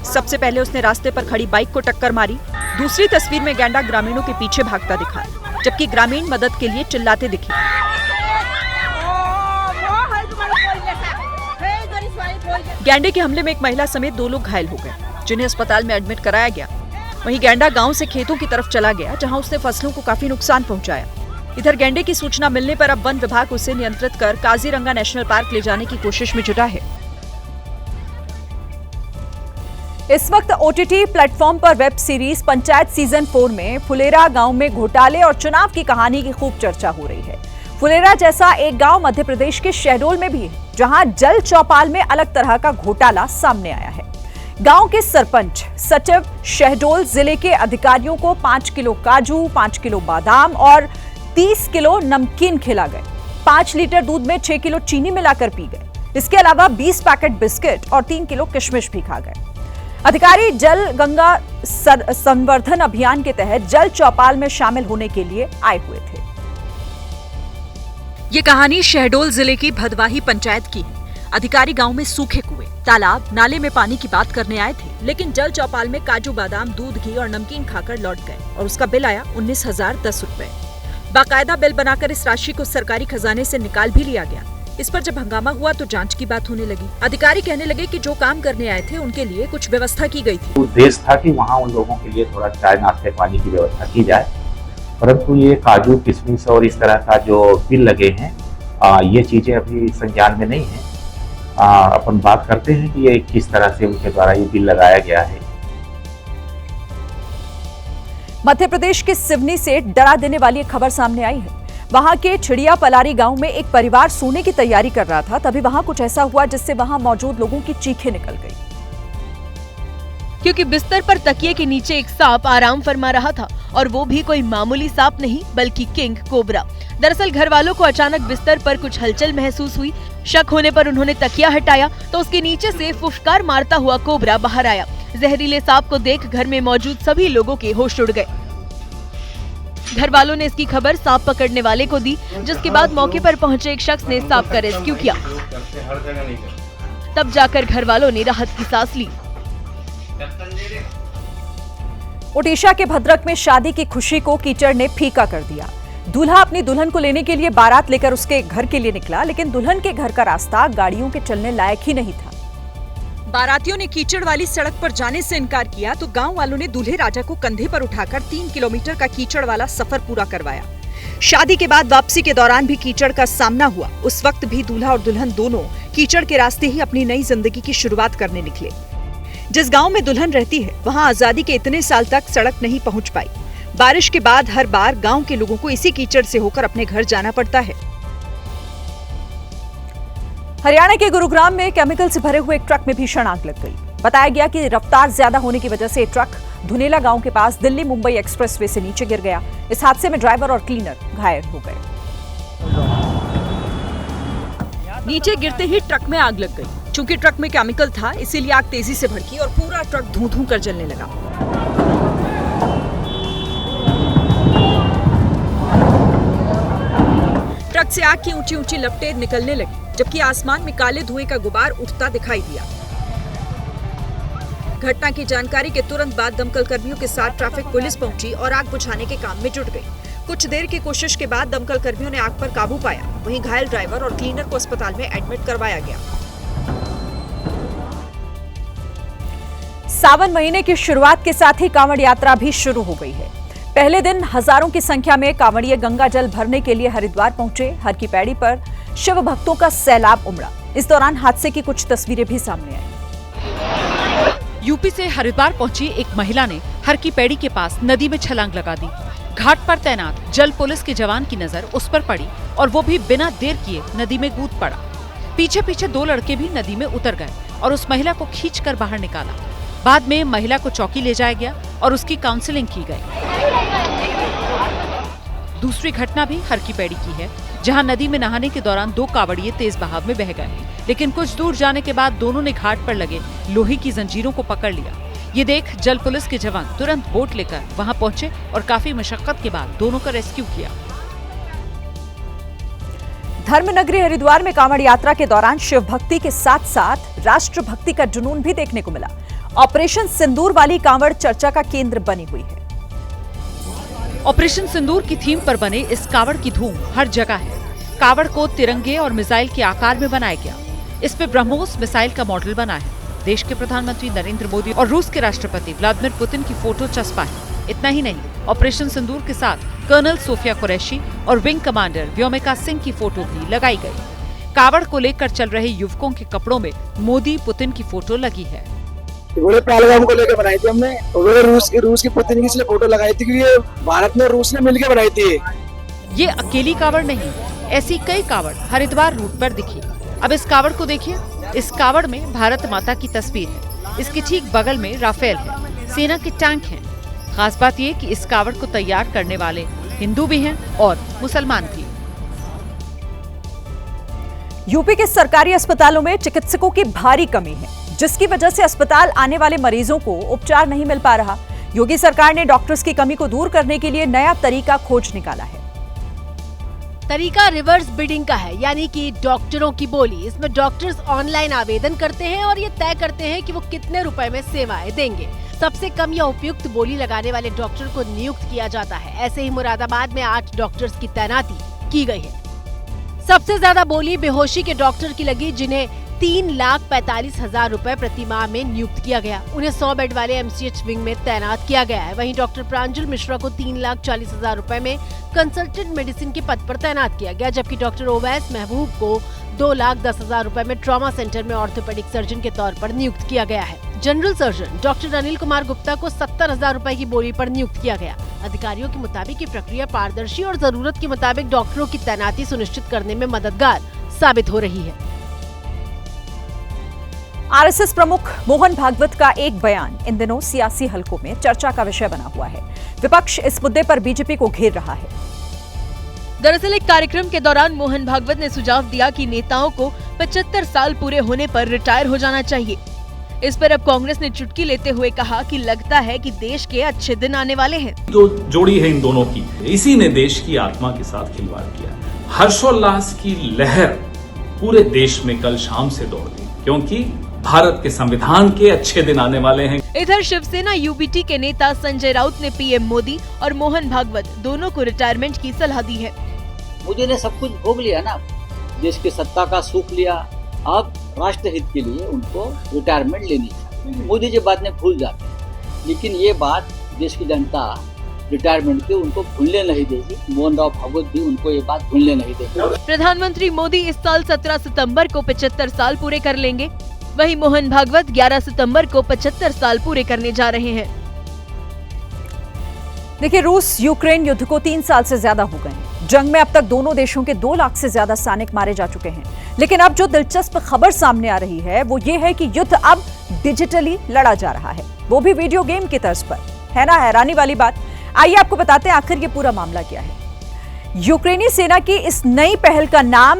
सबसे पहले उसने रास्ते पर खड़ी बाइक को टक्कर मारी। दूसरी तस्वीर में गैंडा ग्रामीणों के पीछे भागता दिखा, जबकि ग्रामीण मदद के लिए चिल्लाते दिखे। गैंडे के हमले में एक महिला समेत 2 लोग घायल हो गए, जिन्हें अस्पताल में एडमिट कराया गया। वहीं गैंडा गांव से खेतों की तरफ चला गया, जहां उसने फसलों को काफी नुकसान पहुंचाया। इधर गैंडे की सूचना मिलने पर अब वन विभाग उसे नियंत्रित कर काजीरंगा नेशनल पार्क ले जाने की कोशिश में जुटा है। इस वक्त ओटीटी प्लेटफॉर्म पर वेब सीरीज पंचायत सीजन 4 में फुलेरा गांव में घोटाले और चुनाव की कहानी की खूब चर्चा हो रही है। फुलेरा जैसा एक गांव मध्य प्रदेश के शहडोल में भी है, जहां जल चौपाल में अलग तरह का घोटाला सामने आया है। गांव के सरपंच सचिव शहडोल जिले के अधिकारियों को 5 किलो काजू, 5 किलो बादाम और 30 किलो नमकीन खिला गए। 5 लीटर दूध में 6 किलो चीनी मिलाकर पी गए। इसके अलावा 20 पैकेट बिस्किट और 3 किलो किशमिश भी खा गए। अधिकारी जल गंगा संवर्धन अभियान के तहत जल चौपाल में शामिल होने के लिए आए हुए थे। ये कहानी शहडोल जिले की भदवाही पंचायत की है। अधिकारी गांव में सूखे कुएं, तालाब, नाले में पानी की बात करने आए थे, लेकिन जल चौपाल में काजू बादाम, दूध, घी और नमकीन खाकर लौट गए और उसका बिल आया 19,010 रुपए। बाकायदा बिल बनाकर इस राशि को सरकारी खजाने से निकाल भी लिया गया। इस पर जब हंगामा हुआ तो जांच की बात होने लगी। अधिकारी कहने लगे कि जो काम करने आए थे उनके लिए कुछ व्यवस्था की गई थी। उद्देश्य था कि वहाँ उन लोगों के लिए थोड़ा चाय, नाश्ते, पानी की व्यवस्था की जाए, परंतु ये काजू, किशमिश और इस तरह का जो बिल लगे हैं, ये चीजें अभी संज्ञान में नहीं है। अपन बात करते हैं कि ये किस तरह से उनके द्वारा ये बिल लगाया गया है। मध्य प्रदेश के सिवनी से डरा देने वाली एक खबर सामने आई है। वहां के छिड़िया पलारी गांव में एक परिवार सोने की तैयारी कर रहा था, तभी वहां कुछ ऐसा हुआ जिससे वहां मौजूद लोगों की चीखें निकल गई, क्योंकि बिस्तर पर तकिए के नीचे एक सांप आराम फरमा रहा था, और वो भी कोई मामूली सांप नहीं बल्कि किंग कोबरा। दरअसल घर वालों को अचानक बिस्तर पर कुछ हलचल महसूस हुई। शक होने पर उन्होंने तकिया हटाया तो उसके नीचे से फुफकार मारता हुआ कोबरा बाहर आया। जहरीले सांप को देख घर में मौजूद सभी लोगों के होश उड़ गए। घर वालों ने इसकी खबर सांप पकड़ने वाले को दी, जिसके बाद मौके पर पहुंचे एक शख्स ने सांप का रेस्क्यू किया। तब जाकर घर वालों ने राहत की सांस ली। ओडिशा के भद्रक में शादी की खुशी को कीचड़ ने फीका कर दिया। दूल्हा अपनी दुल्हन को लेने के लिए बारात लेकर उसके घर के लिए निकला, लेकिन दुल्हन के घर का रास्ता गाड़ियों के चलने लायक ही नहीं था। बारातियों ने कीचड़ वाली सड़क पर जाने से इनकार किया तो गांव वालों ने दूल्हे राजा को कंधे पर उठाकर 3 किलोमीटर का कीचड़ वाला सफर पूरा करवाया। शादी के बाद वापसी के दौरान भी कीचड़ का सामना हुआ। उस वक्त भी दूल्हा और दुल्हन दोनों कीचड़ के रास्ते ही अपनी नई जिंदगी की शुरुआत करने निकले। जिस गांव में दुल्हन रहती है वहां आजादी के इतने साल तक सड़क नहीं पहुंच पाई। बारिश के बाद हर बार गांव के लोगों को इसी कीचड़ से होकर अपने घर जाना पड़ता है। हरियाणा के गुरुग्राम में केमिकल से भरे हुए एक ट्रक में भीषण आग लग गई। बताया गया कि रफ्तार ज्यादा होने की वजह से ट्रक धुनेला गांव के पास दिल्ली मुंबई एक्सप्रेसवे से नीचे गिर गया। इस हादसे में ड्राइवर और क्लीनर घायल हो गए। नीचे गिरते ही ट्रक में आग लग गई। चूंकि ट्रक में केमिकल था, इसीलिए आग तेजी से भड़की और पूरा ट्रक धूं-धूं कर जलने लगा। ट्रक से आग की ऊंची ऊंची लपटें निकलने लगी, जबकि आसमान में काले धुएं का गुबार उठता दिखाई दिया। घटना की जानकारी के तुरंत बाद दमकल कर्मियों के साथ ट्रैफिक पुलिस पहुंची और आग बुझाने के काम में जुट गई। कुछ देर की कोशिश के बाद दमकल कर्मियों ने आग पर काबू पाया। वहीं घायल ड्राइवर और क्लीनर को अस्पताल में एडमिट करवाया गया। सावन महीने की शुरुआत के साथ ही कांवड़ यात्रा भी शुरू हो गई है। पहले दिन हजारों की संख्या में कांवड़िए गंगा जल भरने के लिए हरिद्वार पहुंचे। हर की पैड़ी पर शिव भक्तों का सैलाब उमड़ा। इस दौरान हादसे की कुछ तस्वीरें भी सामने आई। यूपी से हरिद्वार पहुंची एक महिला ने हर की पैड़ी के पास नदी में छलांग लगा दी। घाट पर तैनात जल पुलिस के जवान की नजर उस पर पड़ी और वो भी बिना देर किए नदी में कूद पड़ा। पीछे पीछे 2 लड़के भी नदी में उतर गए और उस महिला को खींचकर बाहर निकाला। बाद में महिला को चौकी ले जाया गया और उसकी काउंसलिंग की गई। दूसरी घटना भी हर की पैड़ी की है, जहां नदी में नहाने के दौरान 2 कांवड़िए तेज बहाव में बह गए, लेकिन कुछ दूर जाने के बाद दोनों ने घाट पर लगे लोहे की जंजीरों को पकड़ लिया। ये देख जल पुलिस के जवान तुरंत बोट लेकर वहां पहुंचे और काफी मशक्कत के बाद दोनों का रेस्क्यू किया। धर्मनगरी हरिद्वार में कांवड़ यात्रा के दौरान शिव भक्ति के साथ साथ राष्ट्रभक्ति का जुनून भी देखने को मिला। ऑपरेशन सिंदूर वाली कांवड़ चर्चा का केंद्र बनी हुई है। ऑपरेशन सिंदूर की थीम पर बने इस कांवड़ की धूम हर जगह है। कांवड़ को तिरंगे और मिसाइल के आकार में बनाया गया। इस पे ब्रह्मोस मिसाइल का मॉडल बना है। देश के प्रधानमंत्री नरेंद्र मोदी और रूस के राष्ट्रपति व्लादिमीर पुतिन की फोटो चस्पा है। इतना ही नहीं, ऑपरेशन सिंदूर के साथ कर्नल सोफिया कुरैशी और विंग कमांडर व्योमिका सिंह की फोटो भी लगाई गई। कांवड़ को लेकर चल रहे युवकों के कपड़ों में मोदी पुतिन की फोटो लगी है। बड़े पहलगाम को लेकर बनाई थी हमने, रूस की पुतिन की इसलिए फोटो लगाई थी कि ये भारत में रूस ने मिलकर बनाई थी। ये अकेली कांवड़ नहीं, ऐसी कई कांवड़ हरिद्वार रूट पर दिखी। अब इस कांवड़ को देखिए। इस कांवड़ में भारत माता की तस्वीर है। इसके ठीक बगल में राफेल है, सेना के टैंक हैं। खास बात ये कि इस कांवड़ को तैयार करने वाले हिंदू भी हैं और मुसलमान भी। यूपी के सरकारी अस्पतालों में चिकित्सकों की भारी कमी है, जिसकी वजह से अस्पताल आने वाले मरीजों को उपचार नहीं मिल पा रहा। योगी सरकार ने डॉक्टर्स की कमी को दूर करने के लिए नया तरीका खोज निकाला है। तरीका रिवर्स बिडिंग का है, यानी कि डॉक्टरों की बोली। इसमें डॉक्टर्स ऑनलाइन आवेदन करते हैं और ये तय करते हैं कि वो कितने रुपए में सेवाएं देंगे। सबसे कम या उपयुक्त बोली लगाने वाले डॉक्टर को नियुक्त किया जाता है। ऐसे ही मुरादाबाद में 8 डॉक्टर्स की तैनाती की गई है। सबसे ज्यादा बोली बेहोशी के डॉक्टर की लगी, जिन्हें 3,45,000 रुपए प्रति माह में नियुक्त किया गया। उन्हें 100 बेड वाले एमसीएच विंग में तैनात किया गया है। वहीं डॉक्टर प्रांजल मिश्रा को 3,40,000 रुपए में कंसल्टेंट मेडिसिन के पद पर तैनात किया गया, जबकि डॉक्टर ओवैस महबूब को 2,10,000 रुपए में ट्रॉमा सेंटर में ऑर्थोपेडिक सर्जन के तौर पर नियुक्त किया गया है। General surgeon doctor Anil Kumar Gupta को 70,000 रुपए की बोली पर नियुक्त किया गया। अधिकारियों के मुताबिक ये प्रक्रिया पारदर्शी और जरूरत के मुताबिक डॉक्टरों की तैनाती सुनिश्चित करने में मददगार साबित हो रही है। आरएसएस प्रमुख मोहन भागवत का एक बयान इन दिनों सियासी हलकों में चर्चा का विषय बना हुआ है। विपक्ष इस मुद्दे पर बीजेपी को घेर रहा है। दरअसल एक कार्यक्रम के दौरान मोहन भागवत ने सुझाव दिया कि नेताओं को 75 साल पूरे होने पर रिटायर हो जाना चाहिए। इस पर अब कांग्रेस ने चुटकी लेते हुए कहा कि लगता है कि देश के अच्छे दिन आने वाले हैं। जो जोड़ी है इन दोनों की, इसी ने देश की आत्मा के साथ खिलवाड़ किया। हर्षोल्लास की लहर पूरे देश में कल शाम से दौड़ गई, क्योंकि भारत के संविधान के अच्छे दिन आने वाले हैं। इधर शिवसेना यूबीटी के नेता संजय राउत ने पीएम मोदी और मोहन भागवत दोनों को रिटायरमेंट की सलाह दी है। मोदी ने सब कुछ भोग लिया ना, देश की सत्ता का सुख लिया। अब राष्ट्र हित के लिए उनको रिटायरमेंट लेनी चाहिए। मोदी जी बात नहीं भूल जाते, लेकिन ये बात देश की जनता रिटायरमेंट के उनको भूलने नहीं देगी। मोहन राव भागवत भी उनको ये बात भूलने नहीं देगी। प्रधानमंत्री मोदी इस साल 17 सितंबर को 75 साल पूरे कर लेंगे। वहीं मोहन भागवत 11 सितंबर को 75 साल पूरे करने जा रहे हैं। देखिए, रूस यूक्रेन युद्ध को 3 साल से ज्यादा हो गए हैं। जंग में अब तक दोनों देशों के 2 लाख से ज्यादा सैनिक मारे जा चुके हैं। लेकिन अब जो दिलचस्प खबर सामने आ रही है वो ये है कि युद्ध अब डिजिटली लड़ा जा रहा है, वो भी वीडियो गेम की तर्ज पर। है ना हैरानी वाली बात। आइए आपको बताते हैं आखिर ये पूरा मामला क्या है। यूक्रेनी सेना की इस नई पहल का नाम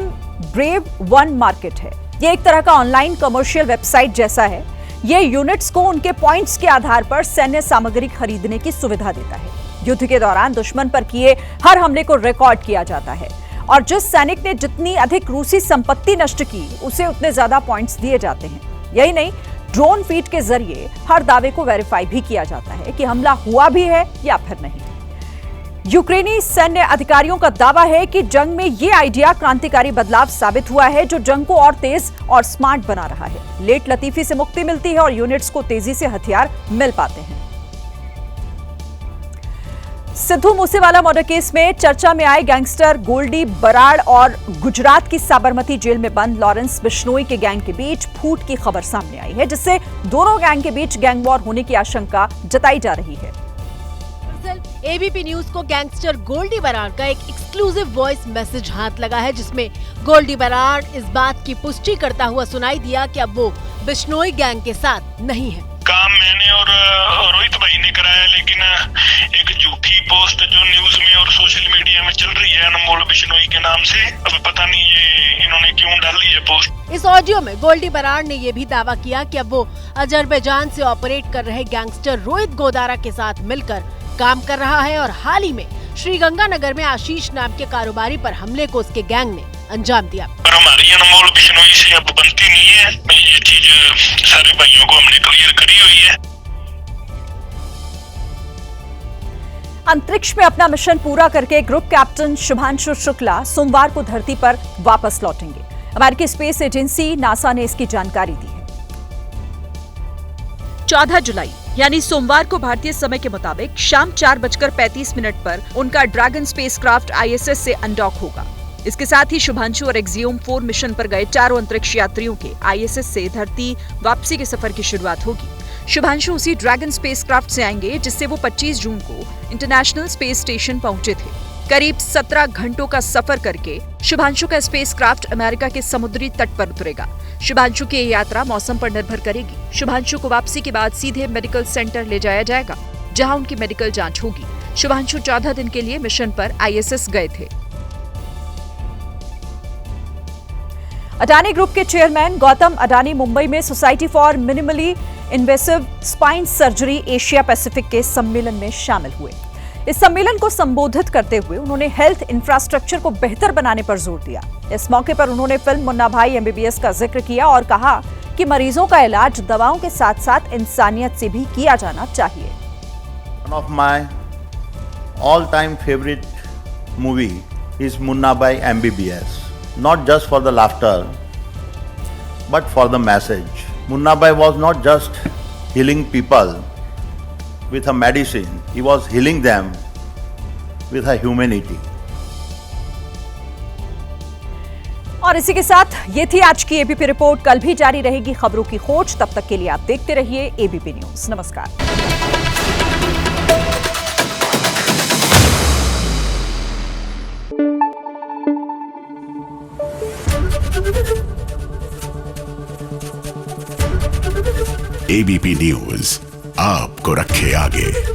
ब्रेव वन मार्केट है। ये एक तरह का ऑनलाइन कमर्शियल वेबसाइट जैसा है। ये यूनिट्स को उनके पॉइंट्स के आधार पर सैन्य सामग्री खरीदने की सुविधा देता है। युद्ध के दौरान दुश्मन पर किए हर हमले को रिकॉर्ड किया जाता है और जिस सैनिक ने जितनी अधिक रूसी संपत्ति नष्ट की उसे उतने ज्यादा पॉइंट्स दिए जाते हैं। यही नहीं, ड्रोन फीड के जरिए हर दावे को वेरीफाई भी किया जाता है कि हमला हुआ भी है या फिर नहीं। यूक्रेनी सैन्य अधिकारियों का दावा है कि जंग में ये आइडिया क्रांतिकारी बदलाव साबित हुआ है जो जंग को और तेज और स्मार्ट बना रहा है। लेट लतीफी से मुक्ति मिलती है और यूनिट्स को तेजी से हथियार मिल पाते हैं। सिद्धू मूसेवाला मर्डर केस में चर्चा में आए गैंगस्टर गोल्डी बराड़ और गुजरात की साबरमती जेल में बंद लॉरेंस बिश्नोई के गैंग के बीच फूट की खबर सामने आई है, जिससे दोनों गैंग के बीच गैंग वॉर होने की आशंका जताई जा रही है। एबीपी न्यूज को गैंगस्टर गोल्डी बराड़ का एक एक्सक्लूसिव वॉइस मैसेज हाथ लगा है, जिसमें गोल्डी बराड़ इस बात की पुष्टि करता हुआ सुनाई दिया कि अब वो बिश्नोई गैंग के साथ नहीं है। काम मैंने और रोहित भाई ने कराया, लेकिन एक झूठी पोस्ट जो न्यूज में और सोशल मीडिया में चल रही है अनमोल बिश्नोई के नाम से, अब पता नहीं ये इन्होंने क्यों डाली है पोस्ट। इस ऑडियो में गोल्डी बराड़ ने ये भी दावा किया कि अब वो अजरबैजान से ऑपरेट कर रहे गैंगस्टर रोहित गोदारा के साथ मिलकर काम कर रहा है और हाल ही में श्रीगंगानगर में आशीष नाम के कारोबारी पर हमले को उसके गैंग ने अंजाम दिया। पर हमारी अनमोल बिश्नोई से अब बनती नहीं है, ये चीज सारे भाइयों को हमने क्लियर करी हुई है। अंतरिक्ष में अपना मिशन पूरा करके ग्रुप कैप्टन शुभांशु शुक्ला सोमवार को धरती पर वापस लौटेंगे। अमेरिकी स्पेस एजेंसी नासा ने इसकी जानकारी दी है। 14 जुलाई यानी सोमवार को भारतीय समय के मुताबिक शाम 4:35 पर उनका ड्रैगन स्पेसक्राफ्ट आईएसएस से अनडॉक होगा। इसके साथ ही शुभांशु और एक्सियोम 4 मिशन पर गए चारों अंतरिक्ष यात्रियों के आईएसएस से धरती वापसी के सफर की शुरुआत होगी। शुभांशु उसी ड्रैगन स्पेसक्राफ्ट से आएंगे जिससे वो 25 जून को इंटरनेशनल स्पेस स्टेशन पहुंचे थे। करीब 17 घंटों का सफर करके शुभांशु का स्पेसक्राफ्ट अमेरिका के समुद्री तट पर उतरेगा। शुभांशु की यात्रा मौसम पर निर्भर करेगी। शुभांशु को वापसी के बाद सीधे मेडिकल सेंटर ले जाया जाएगा, जहां उनकी मेडिकल जांच होगी। शुभांशु 14 दिन के लिए मिशन पर आईएसएस गए थे। अडानी ग्रुप के चेयरमैन गौतम अडानी मुंबई में society for minimally invasive spine surgery Asia Pacific के सम्मेलन में शामिल हुए। इस सम्मेलन को संबोधित करते हुए उन्होंने हेल्थ इंफ्रास्ट्रक्चर को बेहतर बनाने पर जोर दिया। इस मौके पर उन्होंने फिल्म मुन्ना भाई एमबीबीएस का जिक्र किया और कहा कि मरीजों का इलाज दवाओं के साथ साथ इंसानियत से भी किया जाना चाहिए। One of my all-time favorite movie is Munna Bhai MBBS. Not just for the laughter, but for the message. Munna Bhai was not just healing people with a medicine, he was healing them with a humanity. और इसी के साथ ये थी आज की ABP report. कल भी जारी रहेगी खबरों की खोज। तब तक के लिए आप देखते रहिए एबीपी न्यूज। नमस्कार। एबीपी न्यूज आपको रखे आगे।